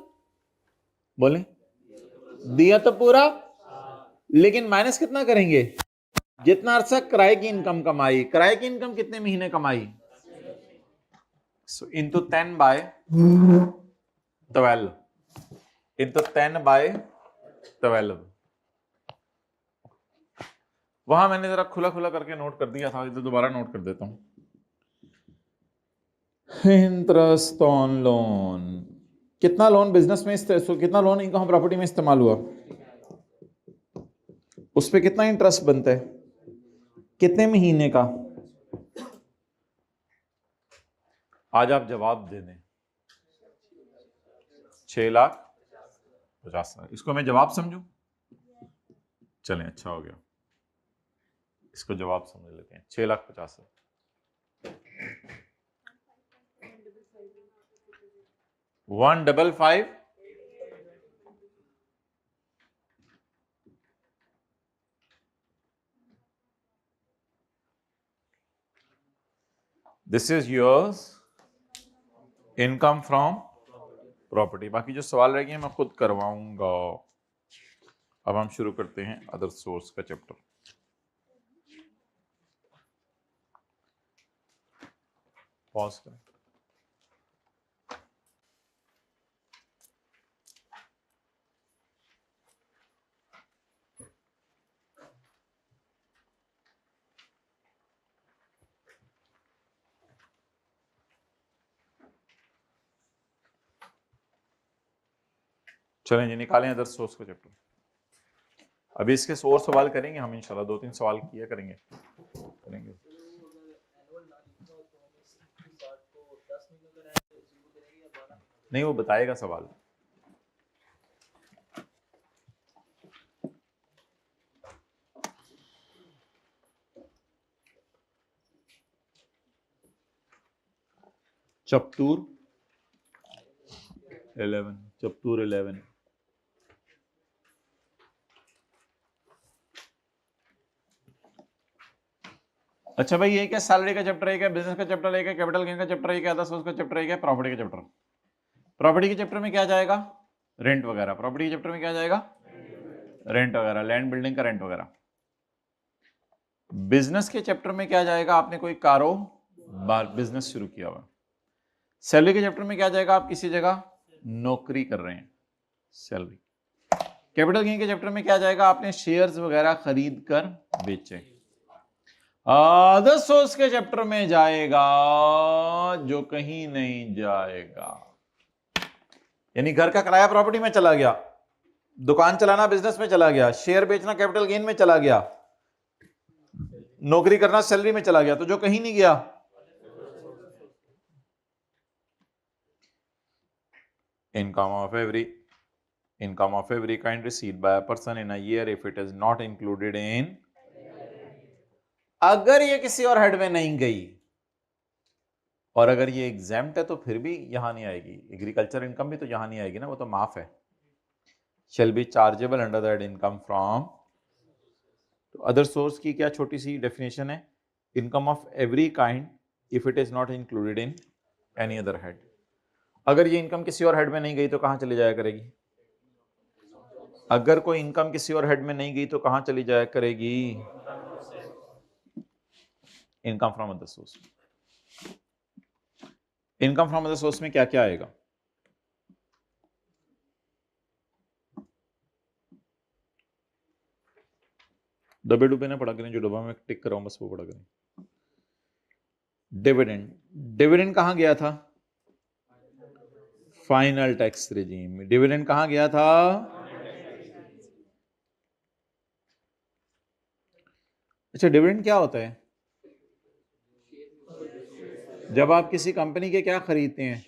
बोले दिया तो पूरा, लेकिन माइनस कितना करेंगे? जितना अरसा किराए की इनकम कमाई. किराए की इनकम कितने महीने कमाई? So into 10/12 into 10/12. वहां मैंने जरा खुला खुला करके नोट कर दिया था, इधर दोबारा नोट कर देता हूं. Interest on loan. कितना लोन बिजनेस में कितना लोन इनकम प्रॉपर्टी में इस्तेमाल हुआ? उस पर कितना इंटरेस्ट बनता है? कितने महीने का? आज आप जवाब दे दें. 6,50,000. इसको मैं जवाब समझूं? चलें, अच्छा हो गया. इसको जवाब समझ लेते हैं. 6,50,000. 155. This is yours income from property. बाकी जो सवाल रह गए मैं खुद करवाऊंगा. अब हम शुरू करते हैं अदर सोर्स का चैप्टर. पॉज करें. चलें जी, निकालें अदर सोर्स का चैप्टर. अभी इसके और सवाल करेंगे हम इंशाल्लाह. 2-3 सवाल किया करेंगे. नहीं, वो बताएगा सवाल. चपटूर 11, चपटूर 11। अच्छा भाई, ये क्या सैलरी का चैप्टर है, क्या बिजनेस का चैप्टर है, क्या कैपिटल गेन का चैप्टर है, क्या अदर सोर्स का चैप्टर है, क्या प्रॉपर्टी का चैप्टर। प्रॉपर्टी के चैप्टर में क्या जाएगा, रेंट वगैरह। प्रॉपर्टी के चैप्टर में क्या जाएगा, रेंट वगैरह, लैंड बिल्डिंग का रेंट वगैरह। बिजनेस के चैप्टर में क्या जाएगा, आपने कोई कारोबार बिजनेस शुरू किया हुआ। सैलरी के चैप्टर में क्या जाएगा, आप किसी जगह नौकरी कर रहे हैं, सैलरी। कैपिटल गेन के चैप्टर में क्या जाएगा, आपने शेयर्स वगैरह खरीद कर बेचे। अदर सोर्स के चैप्टर में जाएगा जो कहीं नहीं जाएगा, यानी घर का किराया प्रॉपर्टी में चला गया, दुकान चलाना बिजनेस में चला गया, शेयर बेचना कैपिटल गेन में चला गया, नौकरी करना सैलरी में चला गया, तो जो कहीं नहीं गया। Income of every kind received by a person in a year if it is not included in, अगर ये किसी और हेड में नहीं गई और अगर ये एग्जाम्प्ट है तो फिर भी यहां नहीं आएगी। एग्रीकल्चर इनकम भी तो यहां नहीं आएगी ना, वो तो माफ है। Shall be chargeable under that income from. तो अदर सोर्स की क्या छोटी सी डेफिनेशन है, income of every kind if it is not included in any other head. अगर ये इनकम किसी और हेड में नहीं गई तो कहां चली जाया करेगी, अगर कोई इनकम किसी और हेड में नहीं गई तो कहां चली जाया करेगी, income from other source. Income from other source में क्या क्या आएगा, डब्बे डुब्बे ना पढ़ा करें, जो डब्बा में टिक कर रहा हूं बस वो पढ़ा करें। डिविडेंड, डिविडेंड कहां गया था, फाइनल टैक्स रेजिम। डिविडेंड कहां गया था, अच्छा डिविडेंड क्या होता है, जब आप किसी कंपनी के क्या खरीदते हैं,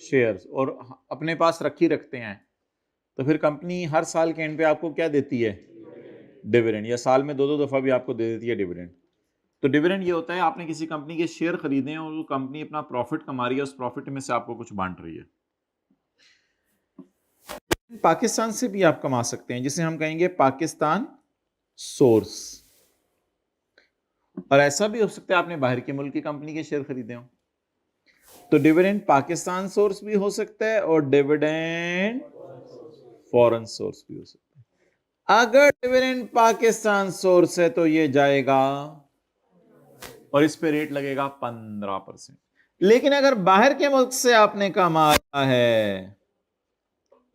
शेयर्स, और अपने पास रखते हैं, तो फिर कंपनी हर साल के एंड पे आपको क्या देती है, डिविडेंड, या साल में 2-2 दफा भी आपको दे देती है डिविडेंड। तो डिविडेंड ये होता है आपने किसी कंपनी के शेयर खरीदे हैं और वो कंपनी अपना प्रॉफिट कमा रही है, उस प्रॉफिट में से आपको कुछ बांट रही है। पाकिस्तान से भी आप कमा सकते हैं, जिसे हम कहेंगे पाकिस्तान सोर्स, और ऐसा भी हो सकता है आपने बाहर के मुल्क की कंपनी के शेयर खरीदे हो, तो डिविडेंड पाकिस्तान सोर्स भी हो सकता है और डिविडेंड फॉरेन सोर्स भी हो सकता है। अगर डिविडेंड पाकिस्तान सोर्स है तो ये जाएगा और इस पे रेट लगेगा 15%। लेकिन अगर बाहर के मुल्क से आपने कमाया है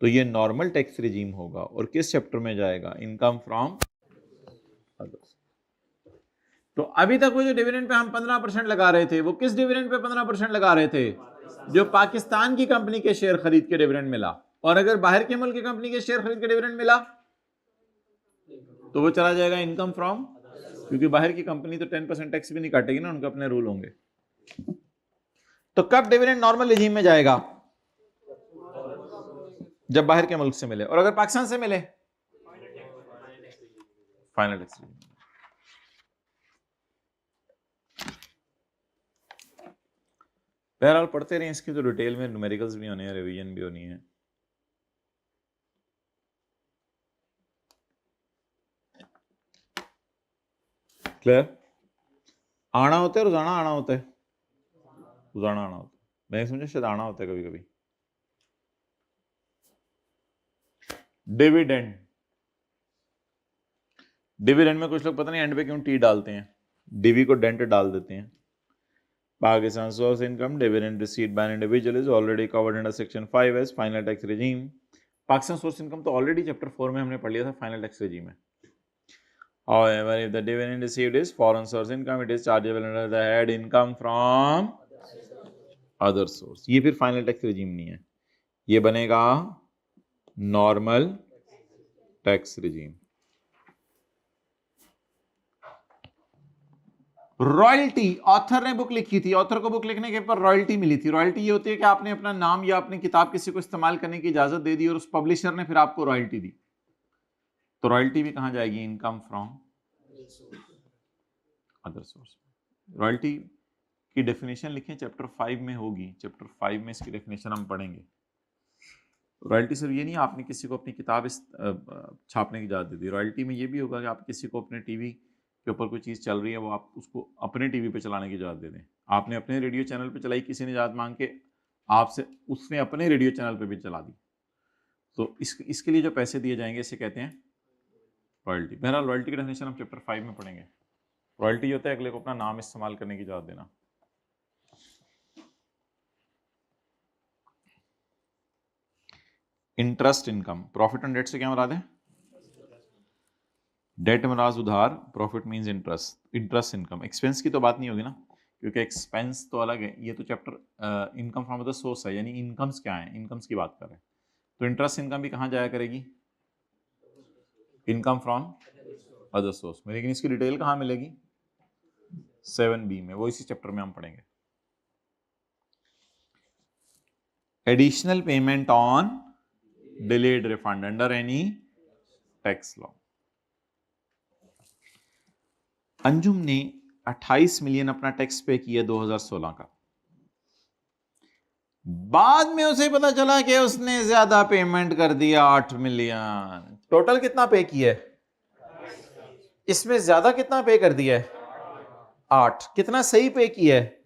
तो ये नॉर्मल टैक्स रिजीम होगा, और किस चैप्टर में जाएगा, इनकम फ्रॉम अदर्स। तो अभी तक वो जो डिविडेंड पे हम 15% लगा रहे थे, वो किस डिविडेंड पे 15% लगा रहे थे, जो पाकिस्तान की कंपनी के शेयर खरीद के डिविडेंड मिला। और अगर बाहर के मुल्क की कंपनी के शेयर खरीद के डिविडेंड मिला तो वो चला जाएगा इनकम फ्रॉम, क्योंकि बाहर की कंपनी तो 10% टैक्स भी नहीं काटेगी ना, उनके अपने रूल होंगे। तो कब डिविडेंड नॉर्मल रिजीम में जाएगा, जब बाहर के मुल्क से मिले, और अगर पाकिस्तान से मिले फाइनल टैक्स रिजीम। बहरहाल पढ़ते रहे, इसकी तो डिटेल में न्यूमेरिकल्स भी होने हैं, रिवीजन भी होनी है। क्लियर, आना होता है रोजाना, आना होता है रोजाना, आना होता है, मैं समझा शायद आना होता है कभी कभी। डिविडेंड, डिविडेंड में कुछ लोग पता नहीं एंड पे क्यों टी डालते हैं, डिवी को डेंट डाल देते हैं। Pakistan source income dividend received by an individual is already covered under section 5 as final tax regime. Pakistan source income तो ऑलरेडी चैप्टर 4 में हमने पढ़ लिया था, फाइनल टैक्स रेजिम में। However, if the dividend received is foreign source income, it is chargeable under the head income from other source. ये फिर फाइनल टैक्स रेजिम नहीं है, ये बनेगा normal tax regime. Royalty, author ने बुक लिखी थी, ऑथर को बुक लिखने के पर रॉयल्टी मिली थी। रॉयल्टी ये होती है कि आपने अपना नाम या अपनी किताब किसी को इस्तेमाल करने की इजाजत दे दी और उस पब्लिशर ने फिर आपको रॉयल्टी दी, तो रॉयल्टी भी कहां जाएगी, income from other source. Royalty की डेफिनेशन लिखें, चैप्टर 5 में होगी, चैप्टर 5 में इसकी डेफिनेशन हम पढ़ेंगे। रॉयल्टी सिर्फ ये नहीं आपने किसी को अपनी किताब छापने की इजाज़त दे दी, रॉयल्टी में ये भी होगा कि आप किसी को अपने टीवी के ऊपर कोई चीज़ चल रही है वो आप उसको अपने टीवी पे चलाने की इजाज़त दे दें। आपने अपने रेडियो चैनल पे चलाई, किसी ने इजाज़त मांग के आपसे, उसने अपने रेडियो चैनल पे भी चला दी, तो इसके लिए जो पैसे दिए जाएंगे इसे कहते हैं रॉयल्टी। बहरहाल रॉयल्टी की डेफिनेशन हम चैप्टर 5 में पढ़ेंगे। रॉयल्टी होता है अगले को अपना नाम इस्तेमाल करने की इजाज़त देना। Interest income, profit on debt से क्या मुराद है? डेट मराज उधार, profit means interest, interest income. Expense की तो बात नहीं होगी ना, क्योंकि एक्सपेंस तो अलग है, ये तो chapter income from other source है, यानी इनकम्स क्या है, इनकम्स की बात कर रहे हैं। तो इंटरेस्ट इनकम भी कहाँ जाया करेगी? इनकम फ्रॉम अदर सोर्स में, लेकिन इसकी डिटेल कहाँ मिलेगी? 7B में, वो इसी चैप्टर में हम पढ़ेंगे। Additional payment on delayed refund under any tax law. Anjum ने 28 मिलियन अपना टैक्स पे किया 2016 का, बाद में उसे पता चला कि उसने ज्यादा पेमेंट कर दिया 8 मिलियन। टोटल कितना पे किया है? इसमें ज्यादा कितना पे कर दिया है? 8। कितना सही पे किया है?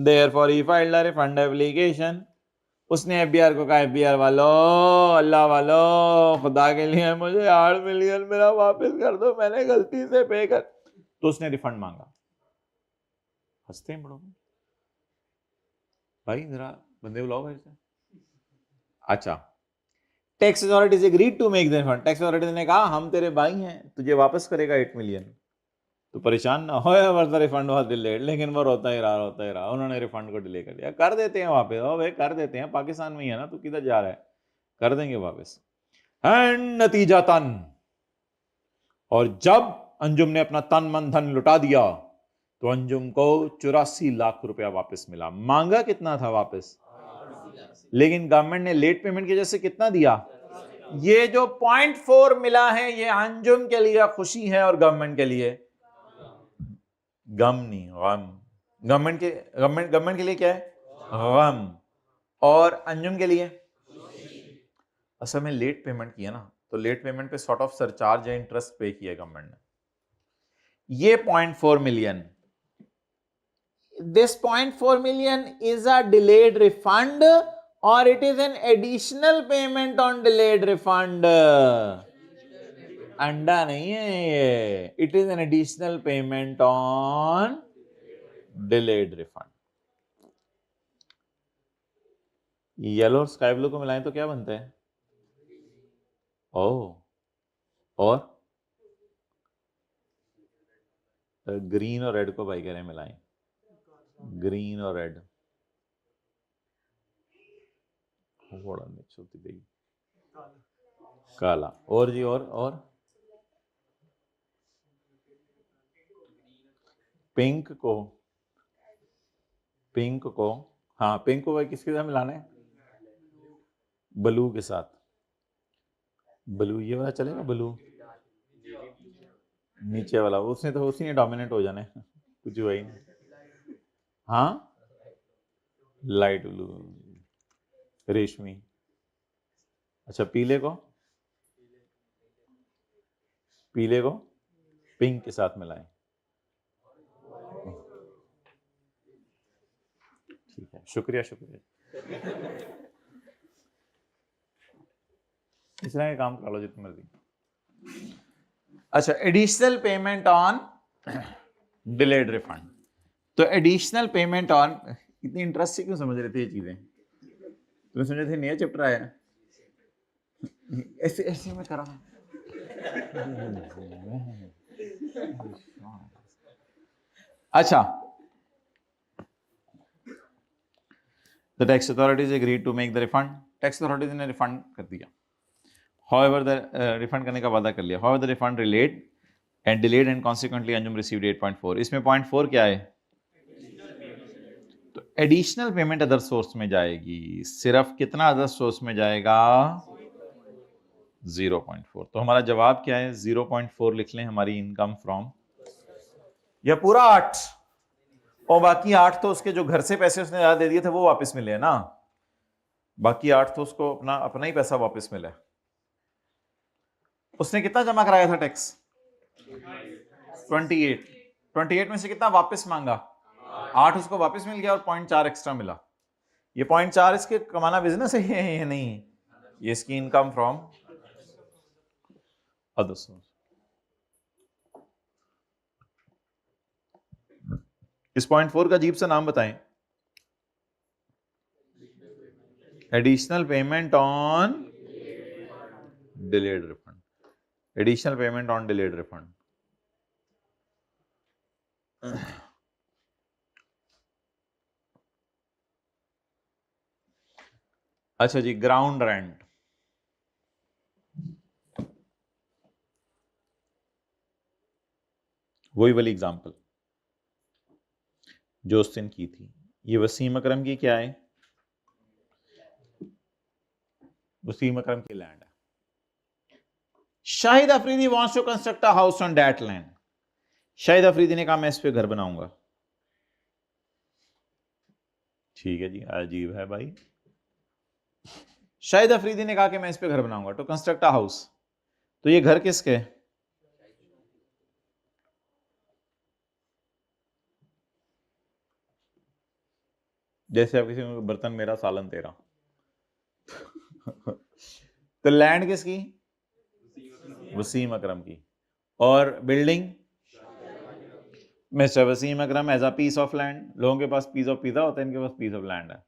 Therefore he filed a refund application। उसने एफबीआर को कहा, एफबीआर वालों, अल्लाह वालों, खुदा के लिए मुझे 8 मिलियन मेरा वापस कर दो, मैंने गलती से पे कर। तो उसने रिफंड मांगा। हंसते हैं बड़ों में भाई, जरा बंदे बुलाओ भाई से। अच्छा, tax authorities agreed to make the refund. Tax authorities ने कहा हम तेरे भाई हैं, तुझे वापस करेगा 8 मिलियन। तो परेशान ना हो, रिफंड हुआ डिलेड, लेकिन वो रोता ही रहा। उन्होंने रिफंड को डिले कर दिया। कर देते हैं वापस, ओ भाई कर देते हैं, पाकिस्तान में ही है ना, तू किधर जा रहा है, कर देंगे वापस। एंड नतीजा तन, और जब अंजुम ने अपना तन मन धन लुटा दिया तो अंजुम को 84 लाख रुपया वापस मिला। मांगा कितना था वापस? लेकिन गवर्नमेंट ने लेट पेमेंट की वजह से कितना दिया? ये जो 0.4 मिला है, ये अंजुम के लिए खुशी है और गवर्नमेंट के लिए गम नहीं, गम। गवर्नमेंट के लिए क्या है? गम। और अंजुम के लिए असल में लेट पेमेंट किया ना, तो लेट पेमेंट पे सॉर्ट ऑफ सरचार्ज या इंटरेस्ट पे किया गवर्नमेंट ने। ये 0.4 million, this 0.4 million is a delayed refund or it is an additional payment on delayed refund? अंडा नहीं है ये, it is an additional payment on delayed refund। Yellow और स्काई ब्लू को मिलाएं तो क्या बनता है? ओ, और ग्रीन और रेड को भाई कह रहे हैं मिलाएं, ग्रीन और रेड। बड़ा मिक्स होती गई, काला। और जी, और पिंक को, हाँ पिंक को भाई किसके साथ मिलाना है? ब्लू के साथ। ब्लू ये वाला चलेगा, ब्लू नीचे वाला, उसने तो उसी ने डोमिनेट हो जाना है, कुछ हुआ ही नहीं। हाँ लाइट ब्लू, रेशमी। अच्छा, पीले को पिंक के साथ मिलाएं। ठीक है, शुक्रिया। इस तरह का काम करा लो जितनी मर्जी। अच्छा, additional payment on delayed refund. तो एडिशनल पेमेंट ऑन, इतनी इंटरेस्ट से क्यों समझ रहे थे ये चीजें? तुम्हें समझ रहे थे नया चैप्टर आया, ऐसे मैं कर रहा हूं। अच्छा, the tax authorities agreed to make the refund। Tax authorities ने रिफंड कर दिया। However, the रिफंड करने का वादा कर लिया। However, the refund delayed and consequently Anjum received 8.4। इसमें 0.4 क्या है? तो एडिशनल पेमेंट अदर सोर्स में जाएगी। सिर्फ कितना अदर सोर्स में जाएगा? 0.4। तो हमारा जवाब क्या है? 0.4 लिख लें हमारी इनकम फ्रॉम, या पूरा 8? और बाकी 8 तो उसके जो घर से पैसे उसने ज्यादा दे दिए थे वो वापस मिले हैं ना, बाकी 8 तो उसको अपना अपना ही पैसा वापस मिला है। उसने कितना जमा कराया था टैक्स? 28। 28 में से कितना वापस मांगा? 8 उसको वापस मिल गया और 0.4 एक्स्ट्रा मिला। ये 0.4 इसके कमाना बिजनेस है ये नहीं, ये इसकी इनकम फ्रॉम अदर सोर्स। इस 0.4 का अजीब सा नाम बताएं। Additional payment on delayed refund. Additional payment on delayed refund. अच्छा जी, ग्राउंड रेंट। वही वाली एग्जांपल जो उस दिन की थी। ये वसीम अकरम की क्या है? वसीम अकरम की लैंड है। Shahid Afridi wants to construct a house on that land. Shahid Afridi ने कहा मैं इस पे घर बनाऊंगा। ठीक है जी, अजीब है भाई। शाहिद अफरीदी ने कहा कि मैं इस पे घर बनाऊंगा, टू कंस्ट्रक्ट अ हाउस। तो ये घर किसके है? जैसे आप किसी को बर्तन मेरा सालन तेरा। तो लैंड किसकी? वसीम अकरम की। और building mister Wasim Akram as a piece of land. लोगों के पास पीस ऑफ पिज़्ज़ा होता है, इनके पास पीस ऑफ लैंड है।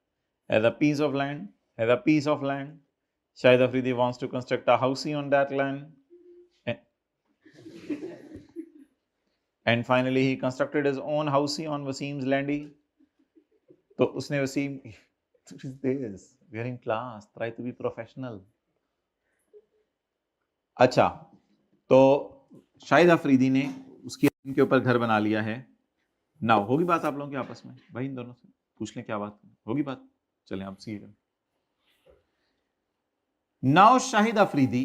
As a piece of land, as a piece of land, Shahid Afridi wants to construct a house on that land. And finally he constructed his own housey on Wasim's landy. तो उसने Wasim, what is this? We are in class. Try to be professional. अच्छा, तो शाहिद अफरीदी ने उसकी के ऊपर घर बना लिया है। ना होगी बात आप लोगों की आपस में भाई, इन दोनों से पूछ लें क्या बात होगी बात। चलें आप see. Now Shahid Afridi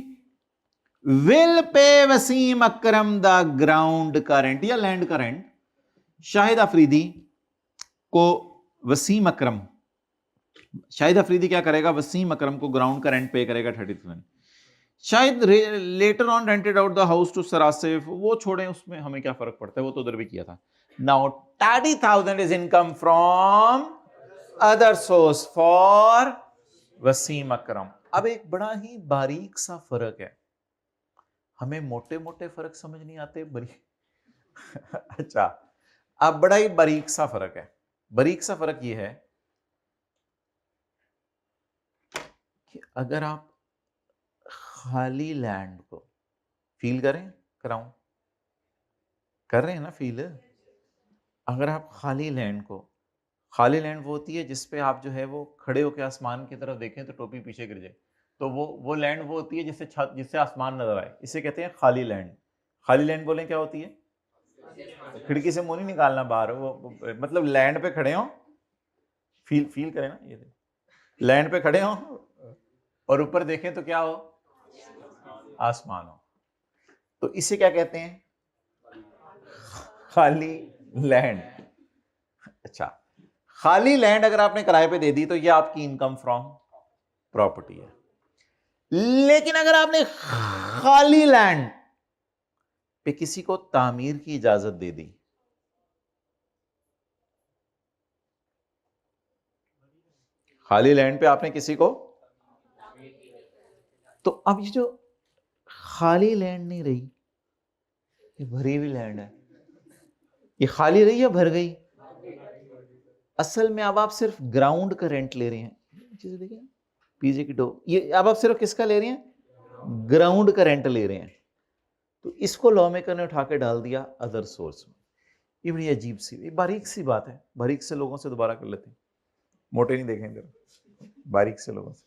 will pay Wasim Akram the ground का रेंट या लैंड का रेंट। शाहिद अफरीदी को वसीम अकरम, शाहिद अफरीदी क्या करेगा? वसीम अकरम को ग्राउंड का रेंट पे करेगा 30,000। शायद later on rented out the house to सरासिफ। वो छोड़े, उसमें हमें क्या फर्क पड़ता है, वो तो उधर भी किया था। Now 30,000 is income from other source for Wasim Akram. अब एक बड़ा ही बारीक सा फर्क है, हमें मोटे मोटे फर्क समझ नहीं आते, बड़ी अच्छा, अब बड़ा ही बारीक सा फर्क है। बारीक सा फर्क ये है कि अगर आप खाली लैंड को फील करें, कराऊं, कर रहे हैं ना फील। अगर आप खाली लैंड को, खाली लैंड वो होती है जिसपे आप जो है वो खड़े होकर आसमान की तरफ देखें तो टोपी पीछे गिर जाए, तो वो लैंड वो होती है जिससे छत, जिससे आसमान नजर आए, इसे कहते हैं खाली लैंड। खाली लैंड बोलें क्या होती है? खिड़की से मुंह नहीं निकालना बाहर, वो मतलब लैंड पे खड़े हो, फील करें ना, ये लैंड पे खड़े हो और ऊपर देखें तो क्या हो? आसमान हो। तो इसे क्या कहते हैं? खाली लैंड। अच्छा, खाली लैंड अगर आपने किराए पे दे दी तो ये आपकी इनकम फ्रॉम प्रॉपर्टी है। लेकिन अगर आपने खाली लैंड पे किसी को तामीर की इजाजत दे दी, खाली लैंड पे आपने किसी को, तो अब ये जो खाली लैंड नहीं रही, ये भरी हुई लैंड है। ये खाली रही या भर गई? असल में अब आप सिर्फ ग्राउंड का रेंट ले रहे हैं। चीजें देखिए, पीजे की डो, ये अब आप सिर्फ किसका ले रहे हैं? ग्राउंड का रेंट ले रहे हैं। तो इसको लॉ मेकर ने उठा के डाल दिया अदर सोर्स में। ये बड़ी अजीब सी, बारीक सी बात है, बारीक से लोगों से दोबारा कर लेते हैं, मोटे नहीं देखेंगे, बारीक से लोगों से।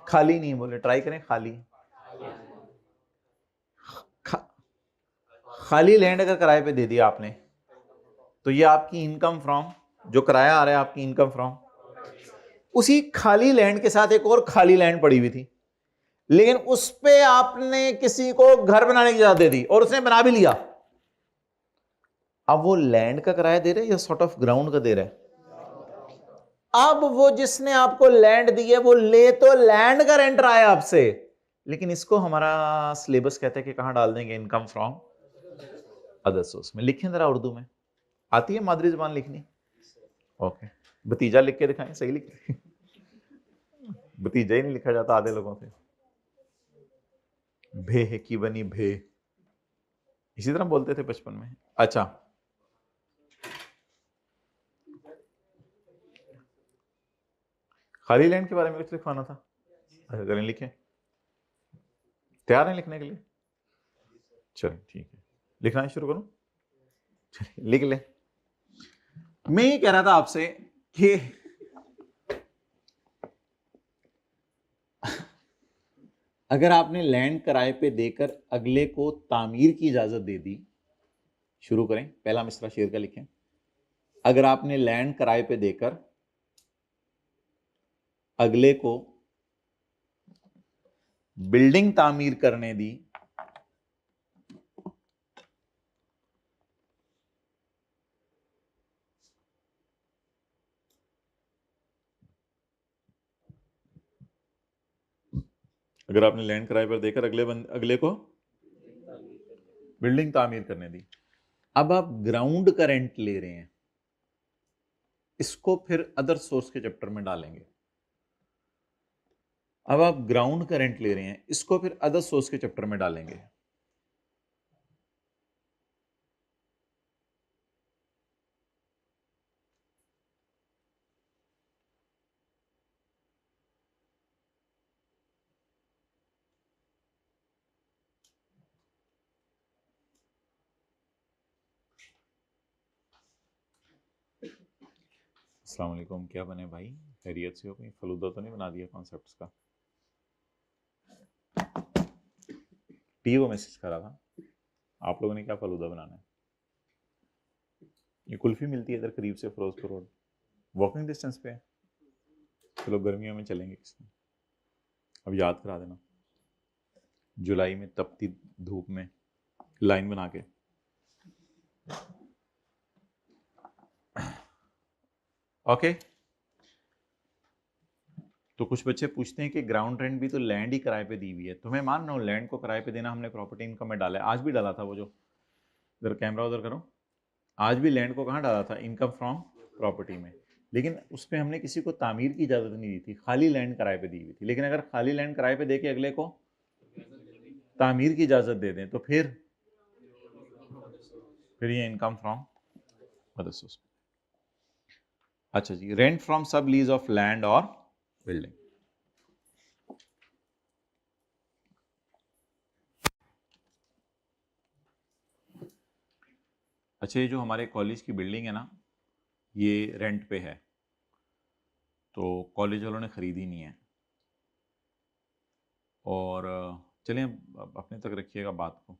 खाली नहीं बोले, ट्राई करें खाली। खाली लैंड अगर किराए पे दे दिया आपने तो ये आपकी इनकम फ्रॉम, जो किराया आ रहा है आपकी इनकम फ्रॉम। उसी खाली लैंड के साथ एक और खाली लैंड पड़ी हुई थी, लेकिन उस पे आपने किसी को घर बनाने की इजाजत दे दी और उसने बना भी लिया। अब वो लैंड का किराया दे रहे हैं या सॉर्ट ऑफ ग्राउंड का दे रहा है? अब वो जिसने आपको लैंड दी है वो ले तो लैंड का रेंट रहा है आपसे, लेकिन इसको हमारा सिलेबस कहता है कि कहां डाल देंगे, इनकम फ्रॉम अदर सोर्स में। लिखें जरा उर्दू में, आती है मादरी जुबान लिखनी? ओके, भतीजा लिख के दिखाएं, सही लिख भतीजा ही नहीं लिखा जाता आधे लोगों से। भे है की बनी भे, इसी तरह बोलते थे बचपन में। अच्छा, खाली लैंड के बारे में कुछ लिखवाना था? अच्छा करें, लिखें। तैयार हैं लिखने के लिए? चलो ठीक है, लिखना शुरू करूं? चलिए लिख ले। मैं ये कह रहा था आपसे कि अगर आपने लैंड किराए पे देकर अगले को तामीर की इजाजत दे दी, शुरू करें, पहला मिसरा शेर का लिखें। अगर आपने लैंड किराए पे देकर अगले को बिल्डिंग तामीर करने दी, अगर आपने लैंड किराए पर देकर अगले को बिल्डिंग तामीर करने दी, अब आप ग्राउंड का रेंट ले रहे हैं, इसको फिर अदर सोर्स के चैप्टर में डालेंगे। अब आप ग्राउंड का रेंट ले रहे हैं, इसको फिर अदर सोर्स के चैप्टर में डालेंगे। अस्सलाम वालेकुम, क्या बने भाई, खैरियत से हो? कहीं फलूदा तो नहीं बना दिया कॉन्सेप्ट्स का? टी वो मैसेज कर रहा था, आप लोगों ने क्या फलूदा बनाना है? ये कुल्फी मिलती है इधर करीब से, फिरोजपुर रोड, वॉकिंग डिस्टेंस पे है। चलो गर्मियों में चलेंगे किसी, अब याद करा देना, जुलाई में तपती धूप में लाइन बना के। ओके, तो कुछ बच्चे पूछते हैं कि ग्राउंड रेंट भी तो लैंड ही किराए पे दी हुई है, तो मैं मान रहा हूँ लैंड को किराए पे देना हमने प्रॉपर्टी इनकम में डाला है, आज भी डाला था। वो जो इधर कैमरा उधर करो, आज भी लैंड को कहाँ डाला था? इनकम फ्रॉम प्रॉपर्टी में। लेकिन उस पर हमने किसी को तामीर की इजाज़त नहीं दी थी, खाली लैंड किराए पे दी हुई थी। लेकिन अगर खाली लैंड किराए पे दे के अगले को तामीर की इजाज़त दे दें तो फिर ये इनकम फ्रॉम अदर सोर्स। अच्छा जी, rent from sub lease of land और बिल्डिंग। अच्छा, ये जो हमारे कॉलेज की बिल्डिंग है ना, ये रेंट पे है, तो कॉलेज वालों ने खरीदी नहीं है। और चलिए अपने तक रखिएगा बात को।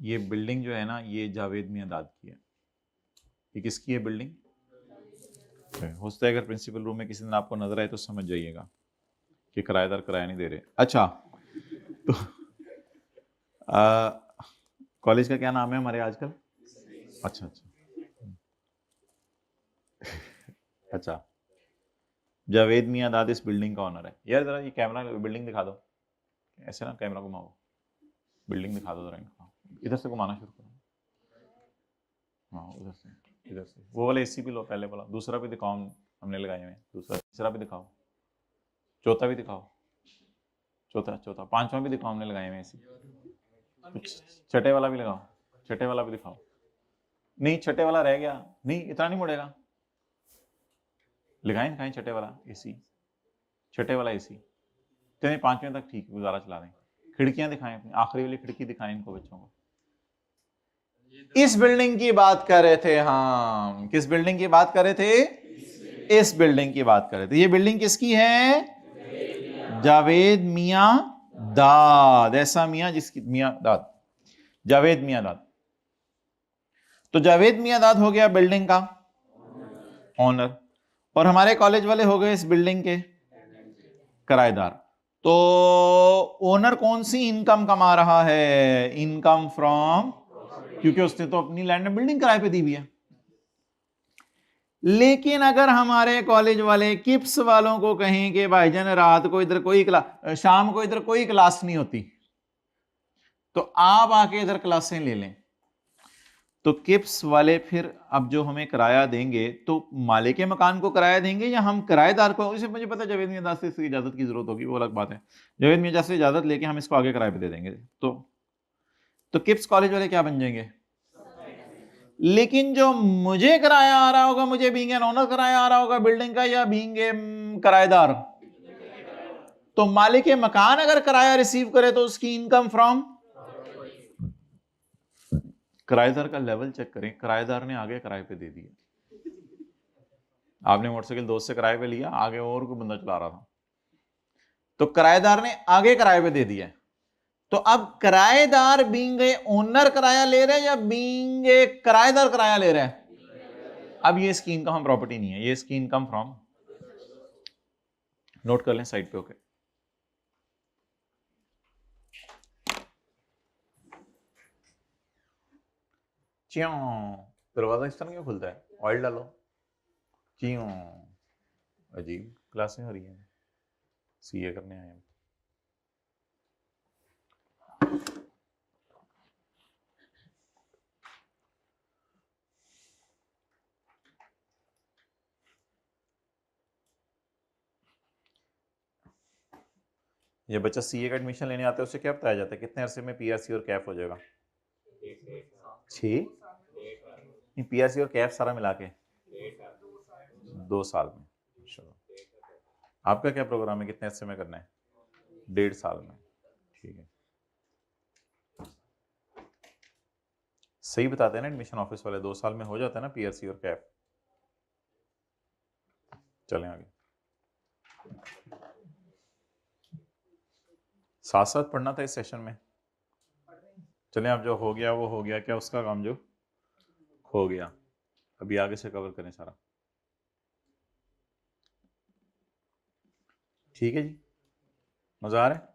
ये बिल्डिंग जो है ना, ये जावेद मियां दाद की है। ये किसकी है बिल्डिंग? हो सकता है अगर प्रिंसिपल रूम में किसी दिन आपको नजर आए तो समझ जाइएगा कि किराएदार किराया नहीं दे रहे। अच्छा, तो कॉलेज का क्या नाम है हमारे आजकल? अच्छा अच्छा अच्छा, जावेद मियां दाद इस बिल्डिंग का ऑनर है। यार जरा ये कैमरा बिल्डिंग दिखा दो, ऐसे ना कैमरा घुमाओ, बिल्डिंग दिखा दो जरा इनको, इधर से घुमाना शुरू करो। हाँ उधर से, इधर से। वो वाला एसी भी लो, पहले वाला, दूसरा भी दिखाओ, हमने लगाए हुए, दूसरा तीसरा भी दिखाओ, चौथा भी दिखाओ, चौथा पांचवा भी दिखाओ, हमने लगाए हुए एसी। छठे वाला भी लगाओ, छठे वाला भी दिखाओ। नहीं छठे वाला रह गया, नहीं इतना नहीं मुड़ेगा, लगाए दिखाएं छठे वाला एसी, छठे वाला एसी। चलिए पांचवें तक ठीक, गुजारा चला दें। खिड़कियां दिखाएं, अपनी आखिरी वाली खिड़की दिखाएं इनको बच्चों को। इस बिल्डिंग की बात कर रहे थे हम, किस बिल्डिंग की बात कर रहे थे? इस बिल्डिंग की बात कर रहे थे। ये बिल्डिंग किसकी है? जावेद मियां दाद, ऐसा मियां जिसकी मियां दाद, जावेद मियां दाद। तो जावेद मियां दाद हो गया बिल्डिंग का ऑनर, और हमारे कॉलेज वाले हो गए इस बिल्डिंग के किराएदार। तो ओनर कौन सी इनकम कमा रहा है? इनकम फ्रॉम, क्योंकि उसने तो अपनी लैंड एंड बिल्डिंग किराए पे दी हुई है। लेकिन अगर हमारे कॉलेज वाले किप्स वालों को कहें कि भाईजान रात को इधर कोई क्लास, शाम को इधर कोई क्लास नहीं होती, तो आप आके इधर क्लासें ले लें, तो किप्स वाले फिर अब जो हमें किराया देंगे तो मालिक के मकान को किराया देंगे या हम किराएदार को? इसे मुझे पता है जावेद मियां से इसकी इजाजत की जरूरत होगी, वो अलग बात है। जावेद मियां से इजाजत लेके हम इसको आगे किराए पे दे देंगे, तो किप्स कॉलेज वाले क्या बन जाएंगे? लेकिन जो मुझे किराया आ रहा होगा, मुझे बीइंग एन ओनर किराया आ रहा होगा बिल्डिंग का, या बीइंग ए किराएदार, तो मालिक के मकान अगर किराया रिसीव करे तो उसकी इनकम फ्रॉम, किराएदार का लेवल चेक करें, किराएदार ने आगे किराए पे दे दिया। आपने मोटरसाइकिल दोस्त से किराए पे लिया, आगे और कोई बंदा चला रहा था, तो किराएदार ने आगे किराए पे दे दिया। तो अब किराएदार बीइंग ए ओनर किराया ले रहा है या बीइंग ए किराएदार किराया ले रहा है? अब ये इसकी इनकम प्रॉपर्टी नहीं है, ये इसकी इनकम फ्रॉम, नोट कर लें साइड पे। ओके, च्यों दरवाजा इस तरह क्यों खुलता है? ऑयल डालो। च्यों, अजीब क्लासें हो रही हैं, सीए करने आए हैं। ये बच्चा सीए का एडमिशन लेने आता है, उससे क्या बताया जाता है कितने अरसे में पीआरसी और कैफ हो जाएगा? 6, पीआरसी और कैफ सारा मिला के 2 साल में। चलो, आपका क्या प्रोग्राम है, कितने अरसे में करना है? 1.5 साल में, ठीक है। सही बताते हैं ना एडमिशन ऑफिस वाले, 2 साल में हो जाता है ना पीआरसी और कैफ। चलें आगे, साथ साथ पढ़ना था इस सेशन में। चलें, अब जो हो गया वो हो गया, क्या उसका काम जो हो गया, अभी आगे से कवर करें सारा। ठीक है जी, मजा आ रहा है?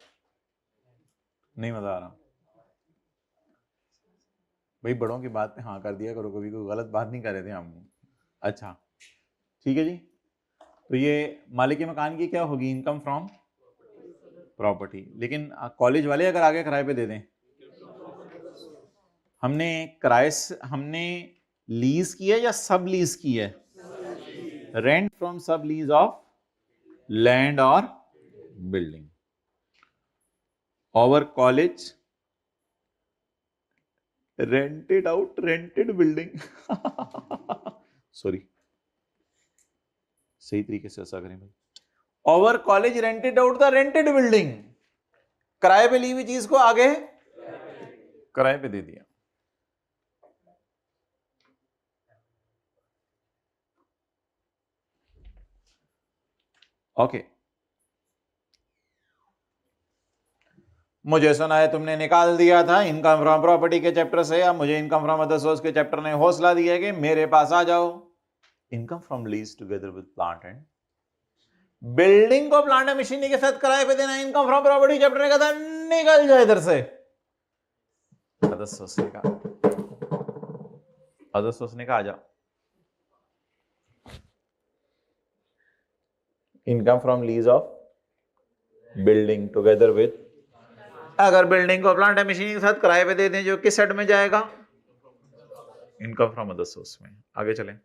नहीं मजा आ रहा? भाई बड़ों की बात पे हाँ कर दिया करो, कभी कोई गलत बात नहीं कर रहे थे हम। अच्छा ठीक है जी, तो ये मालिक के मकान की क्या होगी? Income from property. लेकिन कॉलेज वाले अगर आगे किराए पे दे दें, हमने लीज की है या सब लीज की है? Rent from sub lease of land और building. Our college rented out rented building sorry, सही तरीके से ऐसा करें भाई। Our college rented out the rented building, किराए पे ली हुई चीज को आगे किराए पे दे दिया। ओके, मुझे सुना है तुमने निकाल दिया था इनकम फ्रॉम प्रॉपर्टी के चैप्टर से, या मुझे इनकम फ्रॉम अदर सोर्स के चैप्टर ने हौसला दिया कि मेरे पास आ जाओ। Income from lease together with plant and building को प्लांट एंड मशीनरी के साथ किराए पे देना, इनकम फ्रॉम प्रॉपर्टी चैप्टर ने कहा निकल जाए इधर से। अदर सोर्स ने कहा आ जाओ, income from lease of building together with, अगर बिल्डिंग को प्लांट एंड मशीनरी के साथ किराए पे दे दें जो किस सेट में जाएगा? इनकम फ्रॉम अदर सोर्स में। आगे चलें।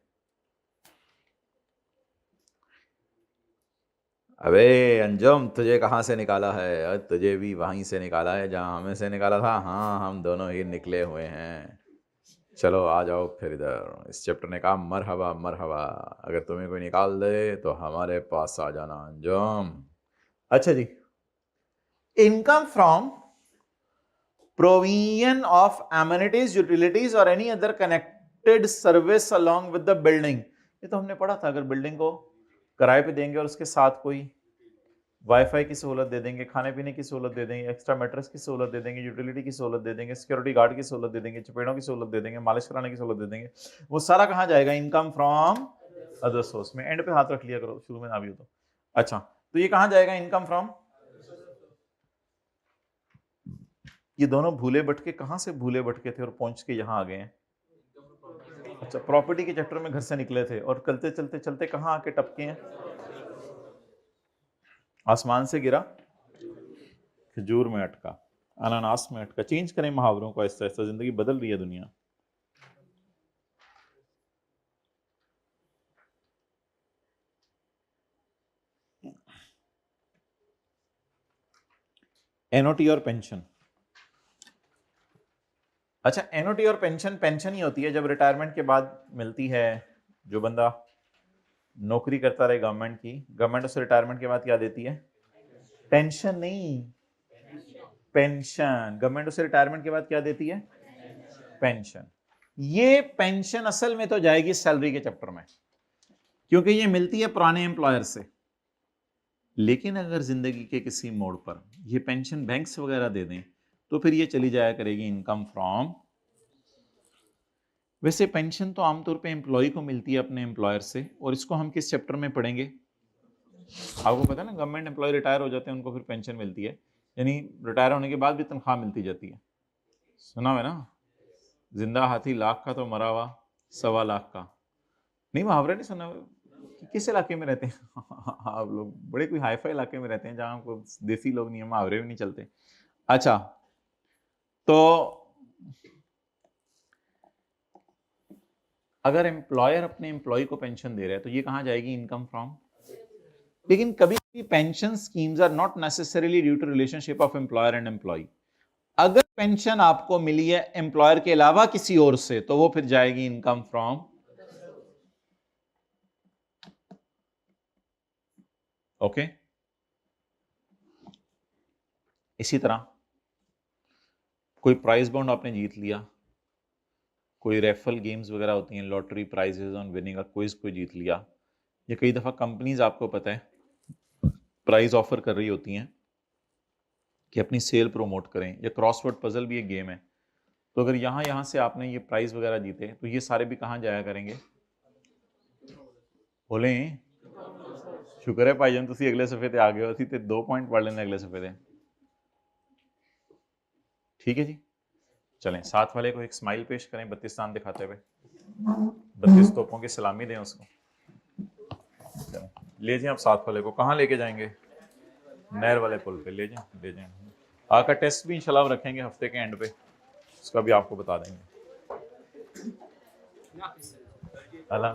अबे अंजुम, तुझे कहां से निकाला है? तुझे भी वहीं से निकाला है जहां हमें से निकाला था। हाँ, हम दोनों ही निकले हुए हैं। चलो आ जाओ फिर इधर। इस चैप्टर ने कहा मरहबा मरहबा, अगर तुम्हें कोई निकाल दे तो हमारे पास आ जाना अंजुम। अच्छा जी, income from provision of amenities, utilities और any other connected service along with the building. ये तो हमने पढ़ा था, अगर बिल्डिंग को किराए पे देंगे और उसके साथ कोई वाईफाई की सहूलत दे देंगे, खाने पीने की सहूलत दे देंगे, एक्स्ट्रा मैट्रेस की सहूलत दे देंगे, यूटिलिटी की सहूलत दे देंगे, सिक्योरिटी गार्ड की सहूलत दे देंगे, चपेड़ों की सहूलत दे देंगे, मालिश कराने की सहूलत दे देंगे, वो सारा कहाँ जाएगा? इनकम फ्रॉम अदर सोर्स में। एंड पे हाथ रख लिया करो, शुरू में ना भी हो तो। अच्छा, तो ये कहां जाएगा? Income from. ये दोनों भूले भटके कहां से भूले भटके थे और पहुंच के यहां आ गए हैं? अच्छा, प्रॉपर्टी के चैप्टर में घर से निकले थे और चलते चलते चलते कहां आके टपके हैं? आसमान से गिरा खजूर में अटका, अनानास में अटका। चेंज करें मुहावरों को, ऐसा ऐसा जिंदगी बदल रही है दुनिया। एनओटी और पेंशन। अच्छा, एनओटी और पेंशन, पेंशन ही होती है जब रिटायरमेंट के बाद मिलती है। जो बंदा नौकरी करता रहे गवर्नमेंट की, गवर्नमेंट उसे रिटायरमेंट के बाद क्या देती है? टेंशन नहीं, पेंशन। गवर्नमेंट उसे रिटायरमेंट के बाद क्या देती है? पेंशन। ये पेंशन असल में तो जाएगी सैलरी के चैप्टर में, क्योंकि ये मिलती है पुराने एम्प्लॉयर से। लेकिन अगर जिंदगी के किसी मोड़ पर ये पेंशन बैंक्स वगैरह दे दें तो फिर ये चली जाया करेगी इनकम फ्रॉम। वैसे पेंशन तो आमतौर पे एम्प्लॉय को मिलती है अपने एम्प्लॉयर से, और इसको हम किस चैप्टर में पढ़ेंगे? आपको पता है ना, गवर्नमेंट एम्प्लॉय रिटायर हो जाते हैं, उनको फिर पेंशन मिलती है, यानी रिटायर होने के बाद भी तनख्वाह मिलती जाती है। सुना है ना, जिंदा हाथी लाख का तो मरा हुआ 1.25 लाख का। नहीं, मुहावरा नहीं सुना? किस इलाके में रहते हैं आप लोग? बड़े कोई हाईफाई इलाके में रहते हैं जहां आपको देसी लोग नहीं है, मुहावरे भी नहीं चलते। अच्छा, तो अगर एम्प्लॉयर अपने एम्प्लॉय को पेंशन दे रहा है तो ये कहां जाएगी? Income from. लेकिन कभी भी pension schemes are not necessarily due to relationship of employer and employ. अगर पेंशन आपको मिली है एम्प्लॉयर के अलावा किसी और से तो वो फिर जाएगी इनकम फ्रॉम। ओके। इसी तरह कोई प्राइज बॉन्ड आपने जीत लिया, कोई रेफरल गेम्स वगैरह होती हैं, lottery prizes on winning a quiz कोई जीत लिया, या कई दफा कंपनीज आपको पता है प्राइज ऑफर कर रही होती हैं कि अपनी सेल प्रमोट करें, या क्रॉसवर्ड पजल भी एक गेम है। तो अगर यहां से आपने ये प्राइज वगैरह जीते तो ये सारे भी कहां जाया करेंगे? बोले शुक्र है भाईजान तुसी अगले सफे ते आ गए हो, असि ते 2 पॉइंट पढ़ लेने अगले सफे ते। ठीक है जी, चलें साथ वाले को एक स्माइल पेश करें 32 स्थान दिखाते हुए, 32 तोपों की सलामी दें उसको। ले जाएं आप साथ वाले को, कहाँ लेके जाएंगे? नहर वाले पुल पे ले जाएं। आका टेस्ट भी इंशाल्लाह रखेंगे हफ्ते के एंड पे, उसका भी आपको बता देंगे। अल्लाह।